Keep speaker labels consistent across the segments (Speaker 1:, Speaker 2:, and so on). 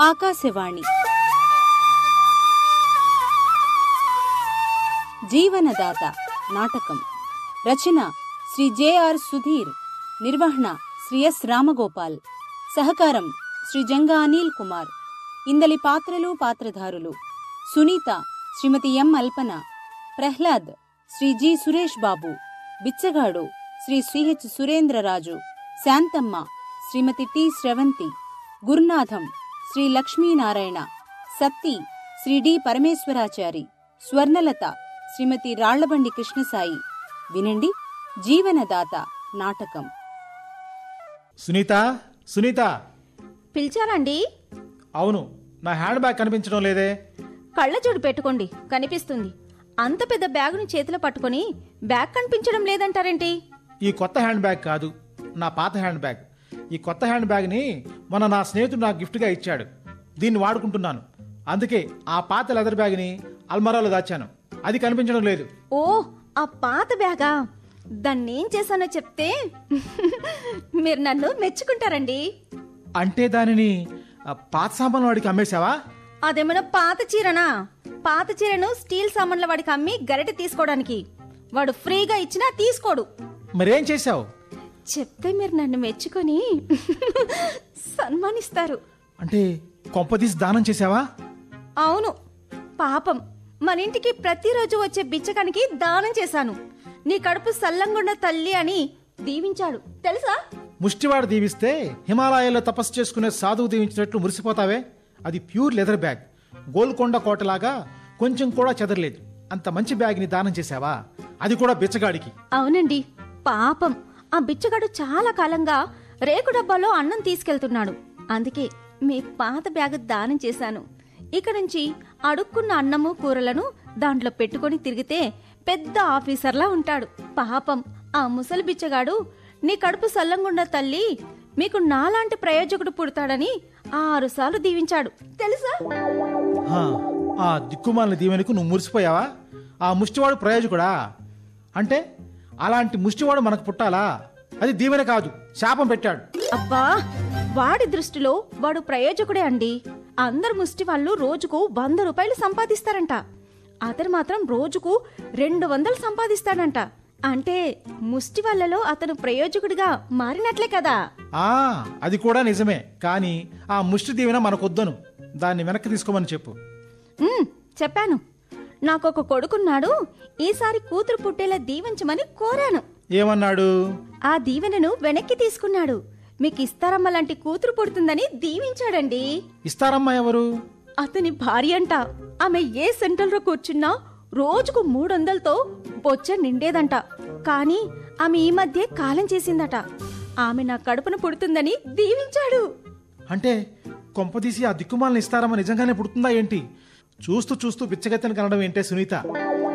Speaker 1: ఆకాశవాణి జీవనదాత నాటకం రచన శ్రీ జె.ఆర్. సుధీర్, నిర్వహణ శ్రీ ఎస్. రామగోపాల్, సహకారం శ్రీ జంగా అనిల్ కుమార్. ఇందలి పాత్రలు పాత్రధారులు: సునీత శ్రీమతి ఎం. అల్పన, ప్రహ్లాద్ శ్రీ జి. సురేష్ బాబు, బిచ్చగాడు శ్రీ శ్రీహెచ్. సురేంద్రరాజు, శాంతమ్మ శ్రీమతి టి. శ్రవంతి, గురునాథం శ్రీ లక్ష్మీనారాయణ, సత్తి శ్రీ డి. పరమేశ్వరాచారి, స్వర్ణలత శ్రీమతి రాళ్లబండి కృష్ణసాయి. వినండి జీవనదాత నాటకం.
Speaker 2: సునీత, సునీత
Speaker 3: పిలిచారండి?
Speaker 2: అవును, నా హ్యాండ్ బ్యాగ్ కనిపించడం లేదే.
Speaker 3: కళ్ళజోడు పెట్టుకోండి, కనిపిస్తుంది. అంత పెద్ద బ్యాగుని చేతిలో పట్టుకొని బ్యాగ్ కనిపించడం లేదంటారేంటి?
Speaker 2: ఈ కొత్త హ్యాండ్ బ్యాగ్ కాదు, నా పాత హ్యాండ్ బ్యాగ్. ఈ కొత్త హ్యాండ్ బ్యాగ్ని మొన్న నా స్నేహితుడు నాకు గిఫ్ట్గా ఇచ్చాడు. దీన్ని వాడుకుంటున్నాను. అందుకే ఆ పాత లెదర్ బ్యాగ్ని అల్మరాలో దాచాను. అది కనిపించడం లేదు.
Speaker 3: ఓ, ఆ పాత బ్యాగా? దాన్ని ఏం చేశానో చెప్తే మీరు నన్ను మెచ్చుకుంటారండి.
Speaker 2: అంటే దానిని పాత సామాన్ల వాడికి అమ్మేశావా?
Speaker 3: అదేమైనా పాత చీరనా? పాత చీరను స్టీల్ సామాన్ల వాడికి అమ్మి గరిటె తీసుకోవడానికి వాడు ఫ్రీగా ఇచ్చినా తీసుకోడు.
Speaker 2: మరేం చేశావు?
Speaker 3: చెప్తే మీరు నన్ను మెచ్చుకొని సన్మానిస్తారు.
Speaker 2: అంటే కొంపదీసి దానం చేశావా?
Speaker 3: అవును, పాపం మన ఇంటికి ప్రతిరోజు వచ్చే బిచ్చకానికి దానం చేశాను. నీ కడుపు సల్లంగుండ తల్లి అని దీవించాడు, తెలుసా?
Speaker 2: ముష్టివాడు దీవిస్తే హిమాలయాల్లో తపస్సు చేసుకునే సాధువు దీవించినట్లు మురిసిపోతావే. అది ప్యూర్ లెదర్ బ్యాగ్, గోల్కొండ కోటలాగా కొంచెం కూడా చెదరలేదు. అంత మంచి బ్యాగ్ని దానం చేశావా? అది కూడా బిచ్చగాడికి.
Speaker 3: అవునండి, పాపం ఆ బిచ్చగాడు చాలా కాలంగా రేకు డబ్బాలో అన్నం తీసుకెళ్తున్నాడు. అందుకే మీ పాత బ్యాగ్ దానం చేశాను. ఇక నుంచి అడుక్కున్న అన్నము కూరలను దాంట్లో పెట్టుకొని తిరిగితే పెద్ద ఆఫీసర్లా ఉంటాడు. పాపం ఆ ముసలి బిచ్చగాడు నీ కడుపు సల్లంగుండ తల్లి మీకు నాలాంటి ప్రయోజకుడు పుడతాడని 6 సార్లు దీవించాడు, తెలుసా?
Speaker 2: ఆ దిక్కుమాలిన దీవెనకు నువ్వు మురిసిపోయావా? ఆ ముష్టివాడు ప్రయోజకుడా? అంటే అలాంటి ముష్టివాడు మనకు పుట్టాలా? అది దీవెన కాదు, శాపం పెట్టాడు.
Speaker 3: అబ్బా, వాడి దృష్టిలో వాడు ప్రయోజకుడే అండి. అందరు ముష్టి వాళ్ళు రోజుకు 100 రూపాయలు సంపాదిస్తారంట. అతను మాత్రం రోజుకు 200 సంపాదిస్తాడంట. అంటే ముష్టి వాళ్ళలో అతను ప్రయోజకుడిగా మారినట్లే కదా.
Speaker 2: అది కూడా నిజమే. కానీ ఆ ముష్టి దీవెన మనకొద్దను. దాన్ని వెనక్కి తీసుకోమని చెప్పు.
Speaker 3: చెప్పాను. నాకొక కొడుకున్నాడు. ఈసారి కూతురు పుట్టేలా దీవించమని కోరాను.
Speaker 2: ఏమన్నాడు?
Speaker 3: ఆ దీవెనను వెనక్కి తీసుకున్నాడు. మీకు ఇస్తారమ్మ లాంటి కూతురు పుడుతుందని దీవించాడండి.
Speaker 2: ఇస్తారమ్మ ఎవరు?
Speaker 3: అతని భార్య అంట. ఆమె ఏ సెంటర్ లో కూర్చున్నా రోజుకు 300తో బొచ్చ నిండేదంట. కానీ ఆమె ఈ మధ్య కాలం చేసిందట. ఆమె నా కడుపున పుడుతుందని దీవించాడు.
Speaker 2: అంటే కొంపదీసి ఆ దిక్కుమాలను ఇస్తారమ్మ నిజంగానే పుడుతుందా ఏంటి? చూస్తూ చూస్తూ బిచ్చగత్తెను కనడం ఏంటే సునీత?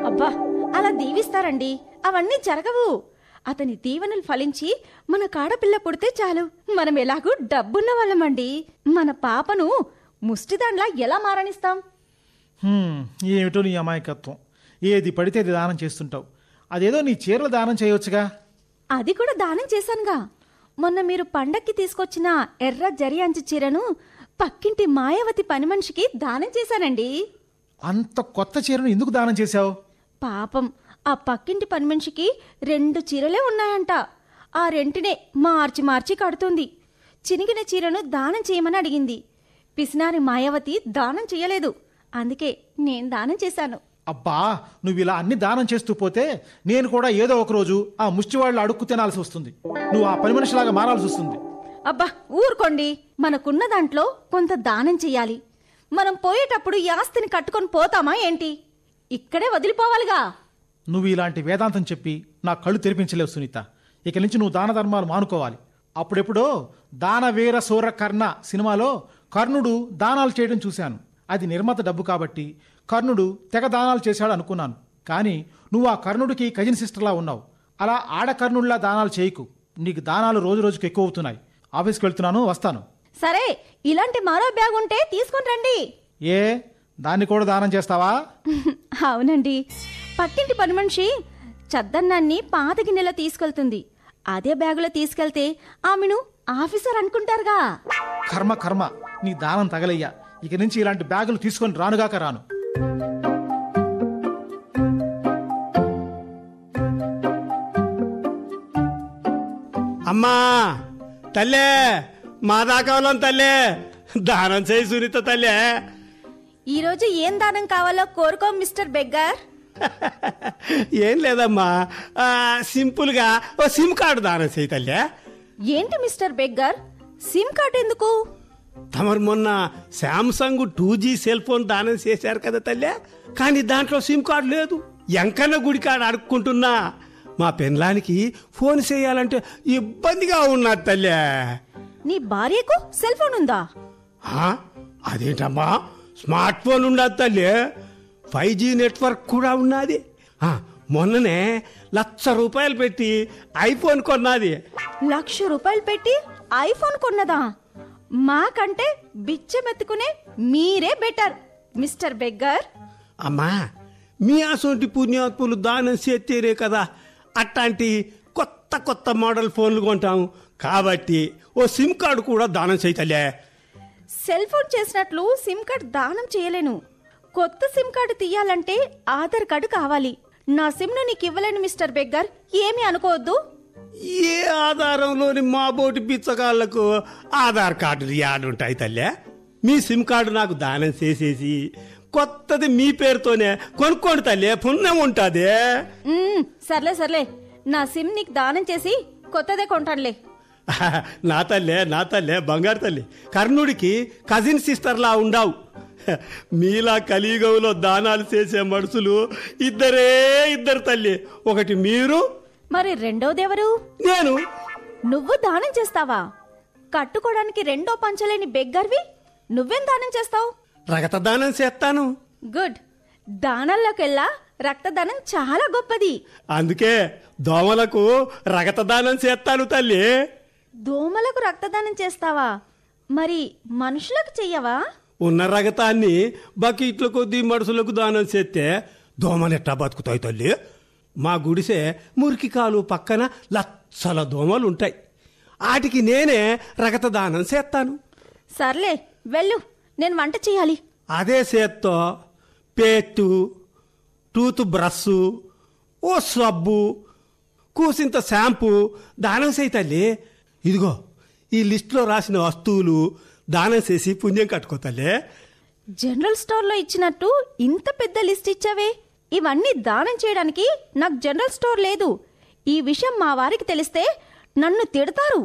Speaker 3: అబ్బా, అలా దీవిస్తారండి. అవన్నీ జరగవు. అతని దీవెనలు ఫలించి మన కాడపిల్ల పుడితే చాలు. మనం ఎలాగూ డబ్బున్న వాళ్ళమండి. మన పాపను ముష్టిదాన్లా ఎలా మారనిస్తాం?
Speaker 2: ఏమిటో నీ అమాయకత్వం. ఏది పడితే అది దానం చేస్తుంటావు. అదేదో నీ చీరలు దానం చేయవచ్చుగా.
Speaker 3: అది కూడా దానం చేశానుగా. మొన్న మీరు పండక్కి తీసుకొచ్చిన ఎర్ర జరి అంచు చీరను పక్కింటి మాయావతి పని మనిషికి దానం చేశానండి.
Speaker 2: అంత కొత్త చీరను ఎందుకు దానం చేశావు?
Speaker 3: పాపం ఆ పక్కింటి పని మనిషికి 2 చీరలే ఉన్నాయంట. ఆ రెంటినే మార్చి మార్చి కడుతుంది. చినిగిన చీరను దానం చేయమని అడిగింది. పిసినారి మాయావతి దానం చేయలేదు. అందుకే నేను దానం చేశాను.
Speaker 2: అబ్బా, నువ్వు ఇలా అన్ని దానం చేస్తూ పోతే నేను కూడా ఏదో ఒక రోజు ఆ ముష్టివాళ్ళు అడుక్కు తినాల్సి వస్తుంది. నువ్వు ఆ పని మనిషిలాగా మారాల్సి వస్తుంది.
Speaker 3: అబ్బా, ఊరుకోండి. మనకున్న దాంట్లో కొంత దానం చెయ్యాలి. మనం పోయేటప్పుడు ఈ ఆస్తిని కట్టుకొని పోతామా ఏంటి? ఇక్కడే వదిలిపోవాలిగా.
Speaker 2: నువ్వు ఇలాంటి వేదాంతం చెప్పి నా కళ్ళు తెరిపించలేవు సునీత. ఇక నుంచి నువ్వు దాన ధర్మాలు మానుకోవాలి. అప్పుడెప్పుడో దానవీర సూర కర్ణ సినిమాలో కర్ణుడు దానాలు చేయడం చూశాను. అది నిర్మాత డబ్బు కాబట్టి కర్ణుడు తెగ దానాలు చేశాడు అనుకున్నాను. కానీ నువ్వు ఆ కర్ణుడికి కజిన్ సిస్టర్లా ఉన్నావు. అలా ఆడకర్ణుడిలా దానాలు చేయకు. నీకు దానాలు రోజు రోజుకు ఎక్కువ అవుతున్నాయి. ఆఫీస్కి వెళ్తున్నాను, వస్తాను.
Speaker 3: సరే, ఇలాంటి మరో బ్యాగ్ ఉంటే తీసుకొని రండి.
Speaker 2: ఏ, దాన్ని కూడా దానం చేస్తావా?
Speaker 3: అవునండి, పక్కింటి పని మనిషి చద్దన్నాన్ని పాత గిన్నెలో తీసుకెళ్తుంది. అదే బ్యాగులో తీసుకెళ్తే ఆమెను ఆఫీసర్ అనుకుంటారుగా.
Speaker 2: కర్మ కర్మ, నీ దానం తగలయ్యా. ఇక నుంచి ఇలాంటి బ్యాగులు తీసుకొని రానుగాక రాను.
Speaker 4: అమ్మా తల్లే, మా దాకాలం తల్లే, దానం చేయి సునీత తల్లే.
Speaker 3: ఈరోజు ఏం దానం కావాలో కోరుకో మిస్టర్ బెగ్గర్.
Speaker 4: ఏం లేదమ్మా, సింపుల్గా ఓ సిమ్ కార్డు దానం చేయి తల్లే.
Speaker 3: ఏంటి మిస్టర్ బెగ్గర్, సిమ్ కార్డ్ ఎందుకు?
Speaker 4: తమరు మొన్న శాంసంగ్ 2G సెల్ ఫోన్ దానం చేశారు కదా తల్లే, కానీ దాంట్లో సిమ్ కార్డు లేదు. ఎంకన్న గుడి కాడ అడుక్కుంటున్నా. మా పెన్లానికి ఫోన్ చేయాలంటే ఇబ్బందిగా ఉన్నది తల్లే.
Speaker 3: నీ భార్యకు సెల్ ఫోన్ ఉందా?
Speaker 4: అదేంటమ్మా, స్మార్ట్ ఫోన్ ఉండదు తల్లి, 5G నెట్వర్క్ కూడా ఉన్నది. మొన్ననే ₹1,00,000 పెట్టి ఐఫోన్ కొన్నది.
Speaker 3: ₹1,00,000 పెట్టి ఐఫోన్ కొన్నదా? మాకంటే బిచ్చమెత్తుకునే మీరే బెటర్ మిస్టర్ బెగ్గర్.
Speaker 4: అమ్మా, మీ అసొంటి పుణ్యాత్ములు దానం చేస్తేనే కదా అట్లాంటి కొత్త కొత్త మోడల్ ఫోన్లు కొంటాం. కాబట్టి ఓ సిమ్ కార్డు కూడా దానం చేయతలే.
Speaker 3: సెల్ ఫోన్ చేసినట్లు సిమ్ కార్డు దానం చేయలేను. కొత్త సిమ్ కార్డు తీయాలంటే ఆధార్ కార్డు కావాలి. నా సిమ్ ను నీకు ఇవ్వలేను మిస్టర్ బెగ్గర్, ఏమీ అనుకోవద్దు.
Speaker 4: ఏ ఆధారంలోని మా బోటి బిచ్చగాళ్లకు ఆధార్ కార్డులు యాడుంటాయి తల్లే? మీ సిమ్ కార్డు నాకు దానం చేసేసి కొత్తది మీ పేరుతోనే కొనుక్కోండి తల్లే, పుణ్యం ఉంటుంది.
Speaker 3: సర్లే సర్లే, నా సిమ్ నీకు దానం చేసి కొత్తదే కొంటానులే.
Speaker 4: నా తల్లే బంగారు తల్లి, కర్ణుడికి కజిన్ సిస్టర్లా ఉండావు. మీలా కలియుగంలో దానాలు చేసే మనుషులు ఇద్దరు తల్లి. ఒకటి మీరు,
Speaker 3: మరి రెండోదెవరు?
Speaker 4: నేను.
Speaker 3: నువ్వు దానం చేస్తావా? కట్టుకోవడానికి రెండో పంచలేని బెగ్గర్వి నువ్వేం దానం చేస్తావు?
Speaker 4: రక్తదానం చేస్తాను.
Speaker 3: గుడ్. దానాల్లోకెల్లా రక్తదానం చాలా గొప్పది.
Speaker 4: అందుకే దోమలకు రక్తదానం చేస్తాను తల్లి.
Speaker 3: దోమలకు రక్తదానం చేస్తావా? మరి మనుషులకు చెయ్యవా?
Speaker 4: ఉన్న రగతాన్ని బకెట్ల కొద్దీ మనుషులకు దానం చేస్తే దోమలు ఎట్టా బతుకుతాయి తల్లి? మా గుడిసే మురికి కాలు పక్కన లక్షల దోమలు ఉంటాయి. వాటికి నేనే రక్తదానం చేస్తాను.
Speaker 3: సర్లే వెళ్ళు, నేను వంట చేయాలి.
Speaker 4: అదే చేత్తో పేస్టు, టూత్ బ్రష్, ఓ సబ్బు, కూసింత షాంపూ దానం చేయి తల్లి. ఇదిగో ఈ లిస్టులో రాసిన వస్తువులు దానం చేసి పుణ్యం కట్టుకోతలే.
Speaker 3: జనరల్ స్టోర్లో ఇచ్చినట్టు ఇంత పెద్ద లిస్ట్ ఇచ్చావే? ఇవన్నీ దానం చేయడానికి నాకు జనరల్ స్టోర్ లేదు. ఈ విషయం మా వారికి తెలిస్తే నన్ను తిడతారు.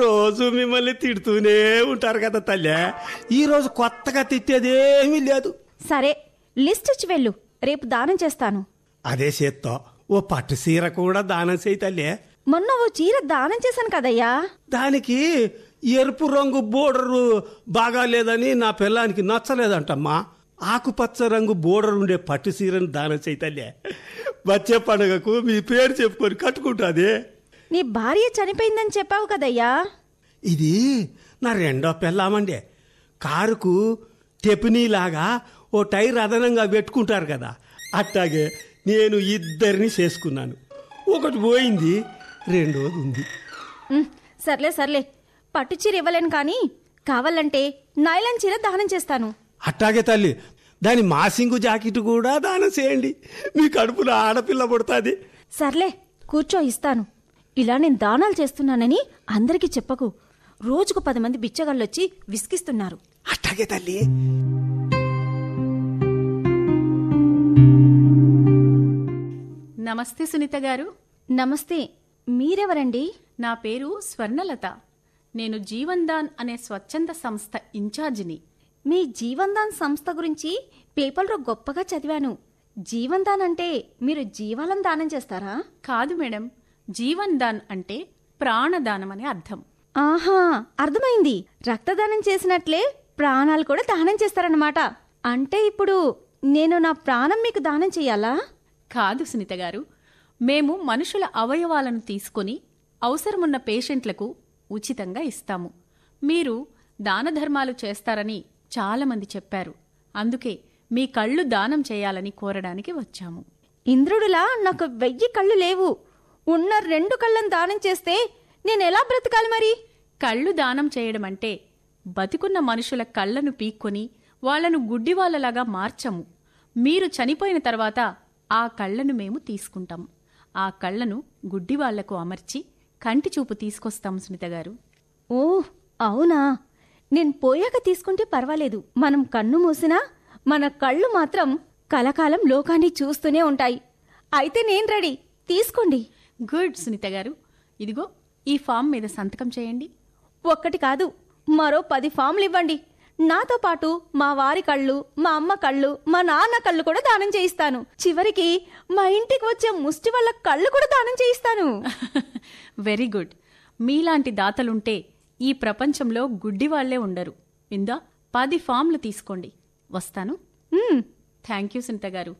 Speaker 4: రోజు మిమ్మల్ని తిడుతూనే ఉంటారు కదా తల్లే, ఈరోజు కొత్తగా తిట్టేదేమీ లేదు.
Speaker 3: సరే, లిస్ట్ ఇచ్చి వెళ్ళు, రేపు దానం చేస్తాను.
Speaker 4: అదే చేత్తో ఓ పట్టు చీర కూడా దానం చేయి తల్లే.
Speaker 3: మొన్న ఓ చీర దానం చేశాను కదయ్యా.
Speaker 4: దానికి ఎరుపు రంగు బోర్డరు బాగాలేదని నా పిల్లానికి నచ్చలేదంటమ్మా. ఆకుపచ్చ రంగు బోర్డర్ ఉండే పట్టు చీరను దానం చేయి తల్లే. వచ్చే పండుగకు మీ పేరు చెప్పుకొని కట్టుకుంటుంది.
Speaker 3: నీ భార్య చనిపోయిందని చెప్పావు కదయ్యా.
Speaker 4: ఇది నా రెండో పిల్లామండే. కారుకు టెపినీలాగా ఓ టైర్ అదనంగా పెట్టుకుంటారు కదా, అట్లాగే నేను ఇద్దరిని చేసుకున్నాను. ఒకటి పోయింది, రెండోది ఉంది.
Speaker 3: సర్లే సర్లే, పట్టు చీర ఇవ్వలేను కానీ కావాలంటే నైలాన్ చీర దానం చేస్తాను.
Speaker 4: అట్టాగే తల్లి, దాని మాసింగు జాకెట్ కూడా దానం చేయండి. మీ కడుపులో ఆడపిల్ల పుడుతుంది.
Speaker 3: సర్లే కూర్చో, ఇస్తాను. ఇలా నేను దానాలు చేస్తున్నానని అందరికీ చెప్పకు. రోజుకు 10 మంది బిచ్చగాళ్ళొచ్చి విసిగిస్తున్నారు.
Speaker 4: అట్టాగే తల్లి.
Speaker 5: నమస్తే సునీత గారు.
Speaker 3: నమస్తే. మీరెవరండి?
Speaker 5: నా పేరు స్వర్ణలత. నేను జీవన్ దాన్ అనే స్వచ్ఛంద సంస్థ ఇన్ఛార్జిని.
Speaker 3: మీ జీవన్ దాన్ సంస్థ గురించి పేపర్లో గొప్పగా చదివాను. జీవన్ దాన్ అంటే మీరు జీవాలను దానం చేస్తారా?
Speaker 5: కాదు మేడం, జీవన్ దాన్ అంటే ప్రాణదానం అని అర్థం.
Speaker 3: ఆహా, అర్థమైంది. రక్తదానం చేసినట్లే ప్రాణాలు కూడా దానం చేస్తారన్నమాట. అంటే ఇప్పుడు నేను నా ప్రాణం మీకు దానం చెయ్యాలా?
Speaker 5: కాదు సునీత గారు, మేము మనుషుల అవయవాలను తీసుకొని అవసరమున్న పేషెంట్లకు ఉచితంగా ఇస్తాము. మీరు దాన ధర్మాలు చేస్తారని చాలామంది చెప్పారు. అందుకే మీ కళ్ళు దానం చేయాలని కోరడానికి వచ్చాము.
Speaker 3: ఇంద్రుడిలా నాకు 1000 కళ్ళు లేవు. ఉన్న 2 కళ్ళను దానం చేస్తే నేనెలా బ్రతకాలి మరి?
Speaker 5: కళ్ళు దానం చేయడం అంటే బతికున్న మనుషుల కళ్ళను పీక్కొని వాళ్లను గుడ్డివాళ్లలాగా మార్చము. మీరు చనిపోయిన తర్వాత ఆ కళ్ళను మేము తీసుకుంటాం. ఆ కళ్ళను గుడ్డివాళ్లకు అమర్చి కంటి చూపు తీసుకొస్తాం సునీత గారు.
Speaker 3: ఓ అవునా? నేను పోయాక తీసుకుంటే పర్వాలేదు. మనం కన్ను మూసినా మన కళ్ళు మాత్రం కలకాలం లోకాన్ని చూస్తూనే ఉంటాయి. అయితే నేను రెడీ, తీసుకోండి.
Speaker 5: గుడ్ సునీత గారు, ఇదిగో ఈ ఫామ్ మీద సంతకం చేయండి.
Speaker 3: ఒక్కటి కాదు, మరో 10 ఫామ్లు ఇవ్వండి. నాతో పాటు మా వారి కళ్ళు, మా అమ్మ కళ్ళు, మా నాన్న కళ్ళు కూడా దానం చేయిస్తాను. చివరికి మా ఇంటికి వచ్చే ముష్టి వాళ్ళ కళ్ళు కూడా దానం చేయిస్తాను.
Speaker 5: Very good. మీలాంటి దాతలుంటే ఈ ప్రపంచంలో గుడ్డివాళ్లే ఉండరు. ఇందా 10 ఫామ్లు తీసుకోండి. వస్తాను. థ్యాంక్ యూ సునీత గారు.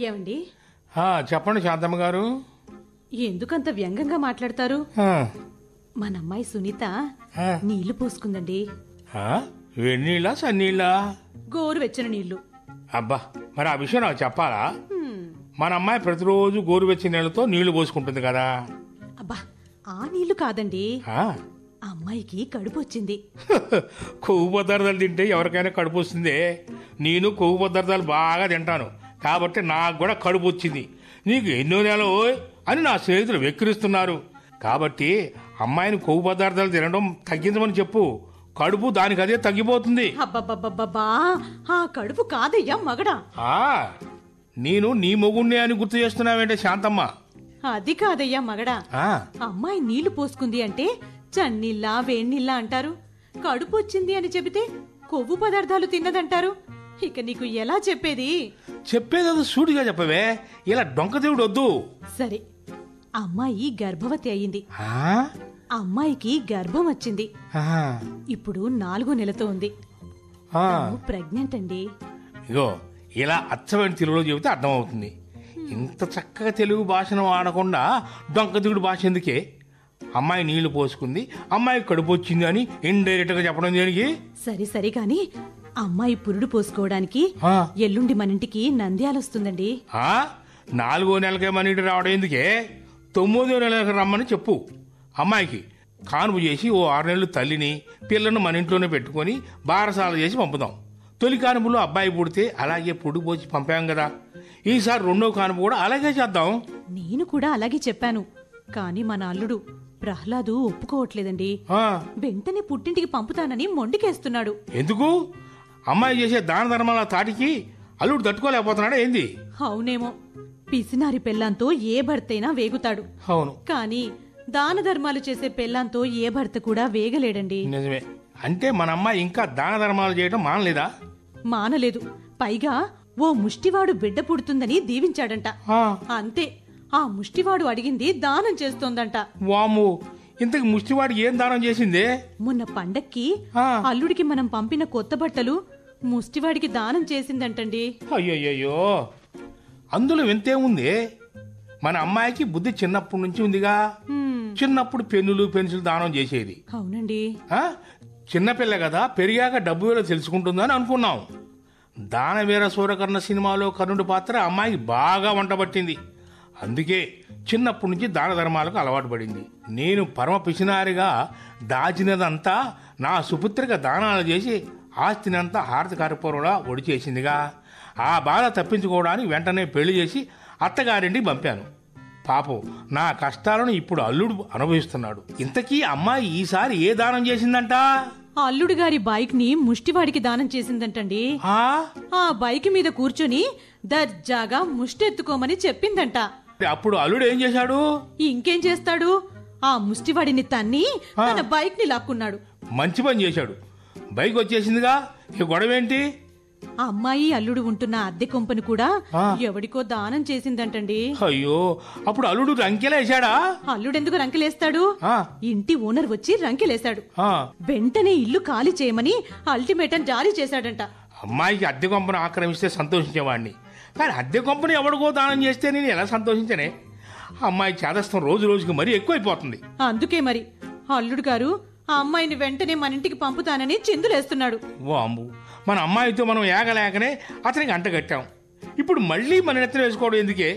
Speaker 6: ఏమండి?
Speaker 7: చెప్పండి శాంతమ్మ గారు.
Speaker 6: ఎందుకంత వ్యంగ్యంగా మాట్లాడతారు?
Speaker 7: ఆ,
Speaker 6: మన అమ్మాయి సునీత నీళ్లు పోసుకుందండి.
Speaker 7: వెన్నీళ్ళా సన్నీళ్ళా?
Speaker 6: గోరువెచ్చని నీళ్లు.
Speaker 7: అబ్బా, మరి ఆ విషయం నాకు చెప్పాలా? మన అమ్మాయి ప్రతిరోజు గోరువెచ్చని నీళ్ళతో నీళ్లు పోసుకుంటుంది కదా.
Speaker 6: అబ్బా, ఆ నీళ్లు కాదండి.
Speaker 7: ఆ,
Speaker 6: అమ్మాయికి కడుపు వచ్చింది.
Speaker 7: కొవ్వు పదార్థాలు తింటే ఎవరికైనా కడుపు వస్తుంది. నేను కొవ్వు పదార్థాలు బాగా తింటాను కాబట్టి నాకు కూడా కడుపు వచ్చింది. నీకు ఎన్నో నెలలో అని నా స్నేహితులు వెక్కిరిస్తున్నారు. కాబట్టి అమ్మాయిని కొవ్వు పదార్థాలు తినడం తగ్గించమని చెప్పు. కడుపు దానికి అదే తగ్గిపోతుంది.
Speaker 6: అబ్బబ్బబ్బబ్బా, ఆ కడుపు కాదయ్యా మగడా.
Speaker 7: నేను నీ మొగుణ్ణే అని గుర్తు చేస్తున్నావేంటే శాంతమ్మ?
Speaker 6: అది కాదయ్యా మగడా. అమ్మాయి నీళ్లు పోసుకుంది అంటే చన్నీళ్ళా వేణీళ్ళా అంటారు. కడుపు వచ్చింది అని చెబితే కొవ్వు పదార్థాలు తిన్నదంటారు. ఇక నీకు ఎలా చెప్పేది?
Speaker 7: చెప్పేది సూటిగా చెప్పవే, ఇలా డొంకదేవుడు వద్దు.
Speaker 6: సరే, అమ్మాయి గర్భవతి అయ్యింది. అమ్మాయికి గర్భం వచ్చింది. ఇప్పుడు 4వ నెలతో ఉంది. ప్రెగ్నెంట్ అండి.
Speaker 7: ఇగో ఇలా అచ్చమైన తెలుగులో చెబితే అర్థమవుతుంది. ఇంత చక్కగా తెలుగు భాషను వాడకుండా డొంకదేవుడు భాష ఎందుకే? అమ్మాయి నీళ్లు పోసుకుంది, అమ్మాయి కడుపు వచ్చింది అని ఇండైరెక్ట్ గా చెప్పడం దేనికి?
Speaker 6: సరే సరే కాని అమ్మాయి పురుడు పోసుకోవడానికి ఎల్లుండి మన ఇంటికి నంద్యాల వస్తుందండి.
Speaker 7: 4వ నెలకే మన ఇంటి రావడం ఎందుకే? 9వ నెలకు రమ్మని చెప్పు. అమ్మాయికి కానుపు చేసి ఓ 6 నెలలు తల్లిని పిల్లను మన ఇంట్లోనే పెట్టుకుని బారసాల చేసి పంపుదాం. తొలి కానుపులో అబ్బాయి పుడితే అలాగే పురుడు పోసి పంపాం కదా. ఈసారి 2వ కానుపు కూడా అలాగే చేద్దాం.
Speaker 6: నేను కూడా అలాగే చెప్పాను. కాని మన అల్లుడు ప్రహ్లాదు ఒప్పుకోవట్లేదండి. వెంటనే పుట్టింటికి పంపుతానని మొండికేస్తున్నాడు.
Speaker 7: ఎందుకు? అమ్మాయి చేసే దాన ధర్మాల తాటికి అల్లుడు తట్టుకోలేకపోతున్నాడా ఏంది?
Speaker 6: అవునేమో. పిసినారి పెళ్లాంతో ఏ భర్తైనా వేగుతాడు.
Speaker 7: అవును,
Speaker 6: కానీ దాన ధర్మాలు చేసే పెళ్లాంతో ఏ భర్త కూడా వేగలేడండి.
Speaker 7: నిజమే. అంటే మన అమ్మాయి ఇంకా దాన ధర్మాలు చేయడం మానలేదా?
Speaker 6: మానలేదు. పైగా ఓ ముష్టివాడు బిడ్డ పుడుతుందని దీవించాడంట. అంతే, ఆ ముష్టివాడు అడిగింది దానం చేస్తోందంట.
Speaker 7: వాము, ఇంతకు ముష్టివాడు ఏం దానం చేసిందే?
Speaker 6: మొన్న పండక్కి అల్లుడికి మనం పంపిన కొత్త బట్టలు ముష్టివాడికి దానం చేసిందంటండి.
Speaker 7: అయ్యయ్యో, అందులో వింతే ఉంది. మన అమ్మాయికి బుద్ధి చిన్నప్పటి నుంచి ఉందిగా. చిన్నప్పుడు పెన్నులు పెన్సిల్ దానం చేసేది.
Speaker 6: అవునండి.
Speaker 7: చిన్నపిల్ల కదా, పెరిగాక డబ్బు వేలో తెలుసుకుంటుందని అనుకున్నాం. దానవీర సూరకర్ణ సినిమాలో కర్ణుడి పాత్ర అమ్మాయికి బాగా వంటబట్టింది. అందుకే చిన్నప్పటి నుంచి దాన ధర్మాలకు అలవాటు పడింది. నేను పరమ పిసినారిగా దాచినదంతా నా సుపుత్రిక దానాలు చేసి ఆస్తినంతా హారతి కర్పూరంలా ఒడి చేసిందిగా. ఆ బాధ తప్పించుకోవడానికి వెంటనే పెళ్లి చేసి అత్తగారింటికి పంపాను. పాపం నా కష్టాలను ఇప్పుడు అల్లుడు అనుభవిస్తున్నాడు. ఇంతకీ అమ్మాయి ఈసారి ఏ దానం చేసిందంట?
Speaker 6: అల్లుడు గారి బైక్ ని ముష్టివాడికి దానం చేసిందంటండి. ఆ బైక్ మీద కూర్చొని దర్జాగా ముష్టెత్తుకోమని చెప్పిందంట.
Speaker 7: అప్పుడు అల్లుడు ఏం చేశాడు?
Speaker 6: ఇంకేం చేస్తాడు, ఆ ముష్టివాడిని తన్ని తన బైక్ ని లాక్కున్నాడు.
Speaker 7: మంచి పని చేశాడు. బైక్ వచ్చేసిందిగా, ఈ గొడవేంటి?
Speaker 6: అమ్మాయి అల్లుడు ఉంటున్న అద్దె కొంపను కూడా ఎవడికో దానం చేసిందంటండి.
Speaker 7: అయ్యో, అప్పుడు అల్లుడు రంకెలేశాడా?
Speaker 6: అల్లుడెందుకు రంకెలేస్తాడు? ఇంటి ఓనర్ వచ్చి రంకెలేశాడు. వెంటనే ఇల్లు ఖాళీ చేయమని అల్టిమేటం జారీ చేశాడంట.
Speaker 7: అమ్మాయికి అద్దె కొంపను ఆక్రమిస్తే సంతోషించేవాడిని, కానీ అద్దె కొంపను ఎవడికో దానం చేస్తే నేను ఎలా సంతోషించనే? అమ్మాయి చేదస్తం రోజు రోజుకి మరీ ఎక్కువైపోతుంది.
Speaker 6: అందుకే మరి అల్లుడు గారు ఆ అమ్మాయిని వెంటనే మన ఇంటికి పంపుతానని చిందులేస్తున్నాడు.
Speaker 7: వాంబు, మన అమ్మాయితో మనం ఏగలేకనే అతనికి అంటగట్టాం. ఇప్పుడు మళ్ళీ మన నెత్తిన వేసుకోవడం ఎందుకే?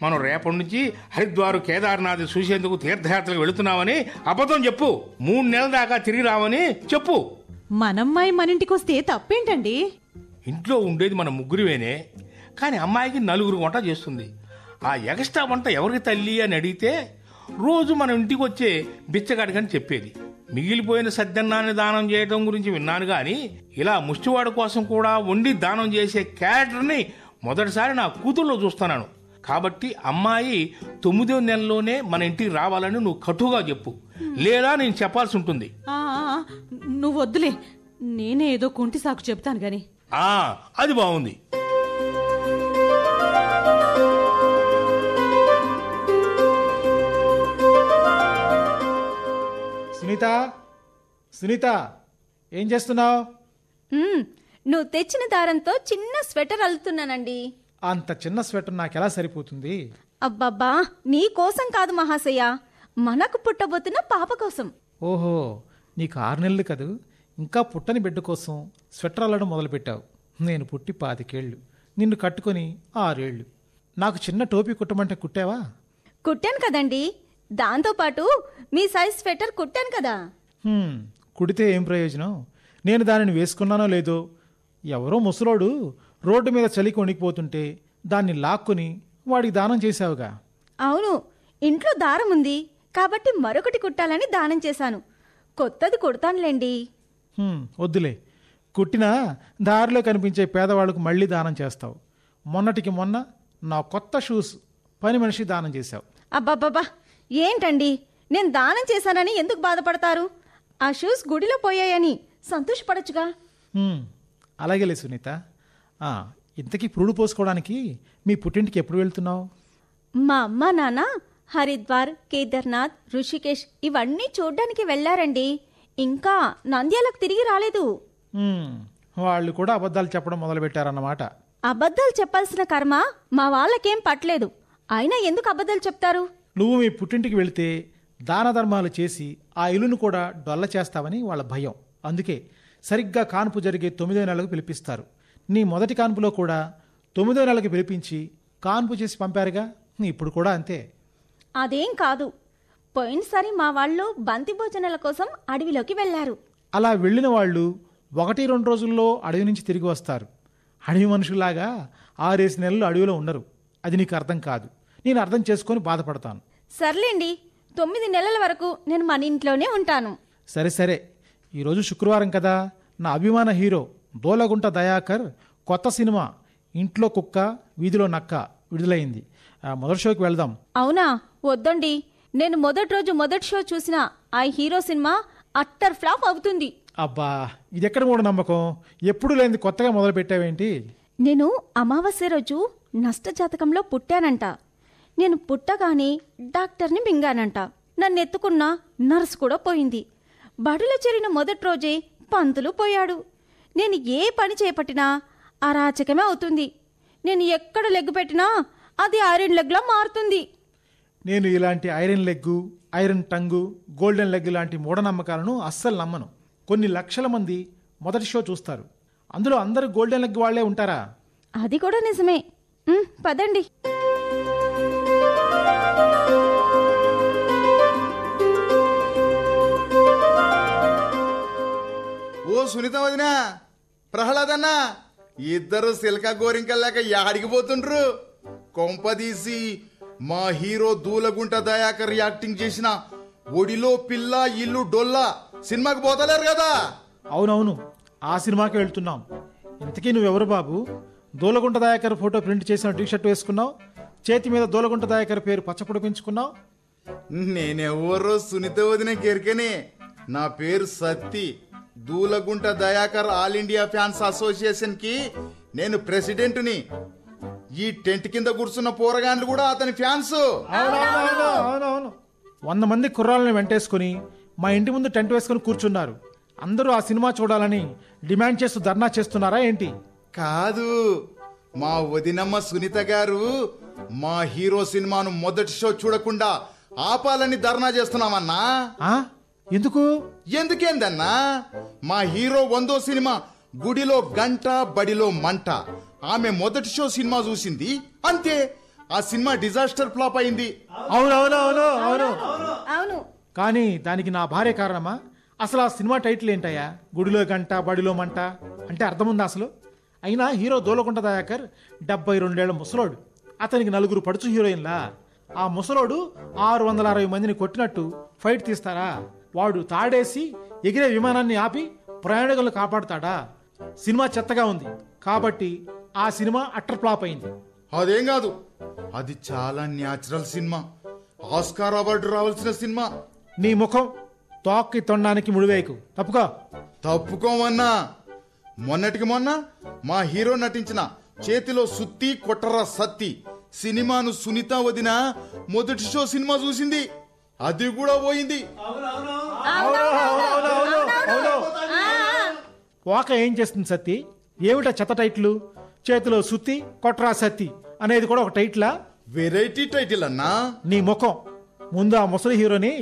Speaker 7: మనం రేపటి నుంచి హరిద్వారు కేదార్నాథ్ చూసేందుకు తీర్థయాత్రకు వెళుతున్నామని అబద్ధం చెప్పు. 3 నెలల దాకా తిరిగి రావని చెప్పు.
Speaker 6: మనమ్మాయి మన ఇంటికి వస్తే తప్పేంటండి?
Speaker 7: ఇంట్లో ఉండేది మన ముగ్గురివేనే, కానీ అమ్మాయికి 4 వంట చేస్తుంది. ఆ ఎక్స్ట్రా వంట ఎవరికి తల్లి అని అడిగితే రోజు మన ఇంటికి వచ్చే బిచ్చగాడికని చెప్పేది. మిగిలిపోయిన సద్దన్నాన్ని దానం చేయడం గురించి విన్నాను, కానీ ఇలా ముష్టివాడు కోసం కూడా వండి దానం చేసే క్యారెక్టర్ని మొదటిసారి నా కూతుర్లో చూస్తున్నాను. కాబట్టి అమ్మాయి 9వ నెలలోనే మన ఇంటికి రావాలని నువ్వు కటుగా చెప్పు, లేదా నేను చెప్పాల్సి ఉంటుంది.
Speaker 6: నువ్వు వద్దులే, నేనే ఏదో కుంటి సాకు చెప్తాను గాని.
Speaker 7: అది బాగుంది.
Speaker 2: సునీత, సునీత, ఏం చేస్తున్నావు?
Speaker 3: నువ్వు తెచ్చిన దారంతో చిన్న స్వెటర్ అల్లుతున్నానండి.
Speaker 2: అంత చిన్న స్వెటర్ నాకెలా సరిపోతుంది?
Speaker 3: అబ్బబ్బా, నీ కోసం కాదు మహాశయ, మనకు పుట్టబోతున్న పాప కోసం.
Speaker 2: ఓహో, నీకు 6 నెలలు కదూ, ఇంకా పుట్టని బిడ్డ కోసం స్వెటర్ అల్లడం మొదలుపెట్టావు. నేను పుట్టి 25 ఏళ్ళు, నిన్ను కట్టుకొని 6 ఏళ్ళు. నాకు చిన్న టోపీ కుట్టమంటే కుట్టావా?
Speaker 3: కుట్టాను కదండి, దాంతోపాటు మీ సైజ్ స్వెటర్ కుట్టాను కదా.
Speaker 2: కుడితే ఏం ప్రయోజనం? నేను దానిని వేసుకున్నానో లేదో, ఎవరో ముసలోడు రోడ్డు మీద చలికి వణికిపోతుంటే దాన్ని లాక్కుని వాడికి దానం చేశావుగా.
Speaker 3: అవును, ఇంట్లో దారం ఉంది కాబట్టి మరొకటి కుట్టాలని దానం చేశాను. కొత్తది కుడతానులేండి.
Speaker 2: వద్దులే, కుట్టినా దారిలో కనిపించే పేదవాళ్ళకు మళ్ళీ దానం చేస్తావు. మొన్నటికి మొన్న నా కొత్త షూస్ పని మనిషి దానం చేశావు.
Speaker 3: అబ్బాబ్బాబ్బా, ఏంటండి, నేను దానం చేశానని ఎందుకు బాధపడతారు? ఆ షూస్ గుడిలో పోయాయని సంతోషపడచ్చుగా.
Speaker 2: అలాగేలే సునీత. ఇంతకీ పురుడు పోసుకోవడానికి మీ పుట్టింటికి ఎప్పుడు వెళ్తున్నావు?
Speaker 3: మా అమ్మ నాన్న హరిద్వార్, కేదార్నాథ్, ఋషికేశ్ ఇవన్నీ చూడ్డానికి వెళ్ళారండి. ఇంకా నంద్యాలకు తిరిగి రాలేదు.
Speaker 2: వాళ్ళు కూడా అబద్ధాలు చెప్పడం మొదలుపెట్టారన్నమాట.
Speaker 3: అబద్ధాలు చెప్పాల్సిన కర్మ మా వాళ్ళకేం పట్టలేదు. అయినా ఎందుకు అబద్ధాలు చెప్తారు?
Speaker 2: నువ్వు మీ పుట్టింటికి వెళితే దాన ధర్మాలు చేసి ఆ ఇల్లును కూడా డొల్ల చేస్తావని వాళ్ళ భయం. అందుకే సరిగ్గా కాన్పు జరిగే 9వ నెలకు పిలిపిస్తారు. నీ మొదటి కాన్పులో కూడా 9వ నెలకి పిలిపించి కాన్పు చేసి పంపారుగా, ఇప్పుడు కూడా అంతే.
Speaker 3: అదేం కాదు, పోయినసారి మా వాళ్ళు బంతి భోజనాల కోసం అడవిలోకి వెళ్ళారు.
Speaker 2: అలా వెళ్ళిన వాళ్ళు 1-2 రోజుల్లో అడవి నుంచి తిరిగి వస్తారు. అడవి మనుషుల్లాగా 6 నెలలు అడవిలో ఉండరు. అది నీకు అర్థం కాదు. నేను అర్థం చేసుకొని బాధపడతాను.
Speaker 3: సర్లేండి, 9 నెలల వరకు నేను మన ఇంట్లోనే ఉంటాను.
Speaker 2: సరే సరే, ఈరోజు శుక్రవారం కదా. నా అభిమాన హీరో దోలగుంట దయాకర్ కొత్త సినిమా ఇంట్లో కుక్క వీధిలో నక్క విడుదలైంది. మొదటి షోకి వెళ్దాం.
Speaker 3: అవునా? వద్దండి, నేను మొదటి రోజు మొదటి షో చూసిన ఆ హీరో సినిమా అట్టర్ ఫ్లాప్ అవుతుంది.
Speaker 2: అబ్బా, ఇది ఎక్కడ మూఢ నమ్మకం? ఎప్పుడు లేనిది కొత్తగా మొదలు పెట్టావేంటి?
Speaker 3: నేను అమావాస్య రోజు నష్టజాతకంలో పుట్టానంట. నేను పుట్టగానే డాక్టర్ని మింగానంట. నన్ను ఎత్తుకున్న నర్సు కూడా పోయింది. బడిలో చేరిన మొదటి రోజే పంతులు పోయాడు. నేను ఏ పని చేపట్టినా అరాచకమే అవుతుంది. నేను ఎక్కడ లెగ్గు పెట్టినా అది ఐరన్ లెగ్లా మారుతుంది.
Speaker 2: నేను ఇలాంటి ఐరన్ లెగ్గు, ఐరన్ టంగు, గోల్డెన్ లెగ్ లాంటి మూఢనమ్మకాలను అస్సలు నమ్మను. కొన్ని లక్షల మంది మొదటి షో చూస్తారు. అందులో అందరూ గోల్డెన్ లెగ్ వాళ్లే ఉంటారా?
Speaker 3: అది కూడా నిజమే. పదండి.
Speaker 8: ఓ సునీత వదినా, ప్రహ్లాదన్న, ఇద్దరు సిల్కా గోరింకల్లాక యాడిగిపోతుండ్రు. కొంపదీసి మా హీరో దూలగుంట దయాకర్ యాక్టింగ్ చేసిన ఒడిలో పిల్ల ఇల్లు డొల్లా సినిమాకి పోతలేరు కదా?
Speaker 2: అవునవును, ఆ సినిమాకి వెళ్తున్నాం. ఇంతకీ నువ్వెవరు బాబు? దూలగుంట దయాకర్ ఫోటో ప్రింట్ చేసిన టీషర్ట్ వేసుకున్నావు, చేతి మీద దూలగుంట దయాకర్ పేరు పచ్చపొడి పెంచుకున్నావు.
Speaker 8: నేనెవరో సునీత వదిన కెరికనే. నా పేరు Satti. Dulagunta Dayakar all India fans association కి నేను ప్రెసిడెంట్ని. ఈ టెంట్ కింద కూర్చున్న పోరగాండ్లు కూడా అతని ఫ్యాన్స్.
Speaker 2: అవునవును, 100 మంది కుర్రాళ్ళని వెంటేసుకుని మా ఇంటి ముందు టెంట్ వేసుకుని కూర్చున్నారు. అందరూ ఆ సినిమా చూడాలని డిమాండ్ చేస్తూ ధర్నా చేస్తున్నారా ఏంటి?
Speaker 8: కాదు, మా వదినమ్మ సునీత గారు మా హీరో సినిమాను మొదటి షో చూడకుండా ఆపాలని ధర్నా చేస్తున్నామన్నా.
Speaker 2: ఎందుకు?
Speaker 8: ఎందుకేందన్నా? మా హీరో 100వ సినిమా గుడిలో గంట బడిలో మంట. ఆమె మొదటి షో సినిమా చూసింది, అంతే. ఆ సినిమా డిజాస్టర్ ఫ్లాప్ అయింది.
Speaker 3: అవును.
Speaker 2: కానీ దానికి నా భార్య కారణమా? అసలు ఆ సినిమా టైటిల్ ఏంటయ్యా? గుడిలో గంట బడిలో మంట అంటే అర్థం ఉందా అసలు? అయినా హీరో దూలగుంట దయాకర్ 72 ఏళ్ల ముసలోడు. అతనికి 4 పడుచు హీరోయిన్లా. ఆ ముసలోడు 660 మందిని కొట్టినట్టు ఫైట్ తీస్తారా? వాడు తాడేసి ఎగిరే విమానాన్ని ఆపి ప్రయాణికులను కాపాడుతాడా? సినిమా చెత్తగా ఉంది కాబట్టి ఆ సినిమా అట్టర్ ఫ్లాప్ అయింది.
Speaker 8: అదేం కాదు, అది చాలా న్యాచురల్ సినిమా. ఆస్కార్ అవార్డు రావాల్సిన సినిమా.
Speaker 2: నీ ముఖం తోక్కి తొండానికి ముడివేయకు.
Speaker 8: తప్పుకోమన్నా. మొన్నటికి మొన్న మా హీరో నటించిన చేతిలో సుత్తి కొట్టరా సత్తి సినిమాను సునీత వదిన మొదటి షో సినిమా చూసింది, అది కూడా పోయింది.
Speaker 2: వాక ఏం చేస్తుంది సత్తి? ఏమిటా చెత్త టైటిల్? చేతిలో సుత్తి కొట్రా సత్తి అనేది కూడా ఒక టైటిలా?
Speaker 8: వెరైటీ టైటిల్ అన్నా.
Speaker 2: నీ ముఖం. ముందు ఆ ముసలి హీరోని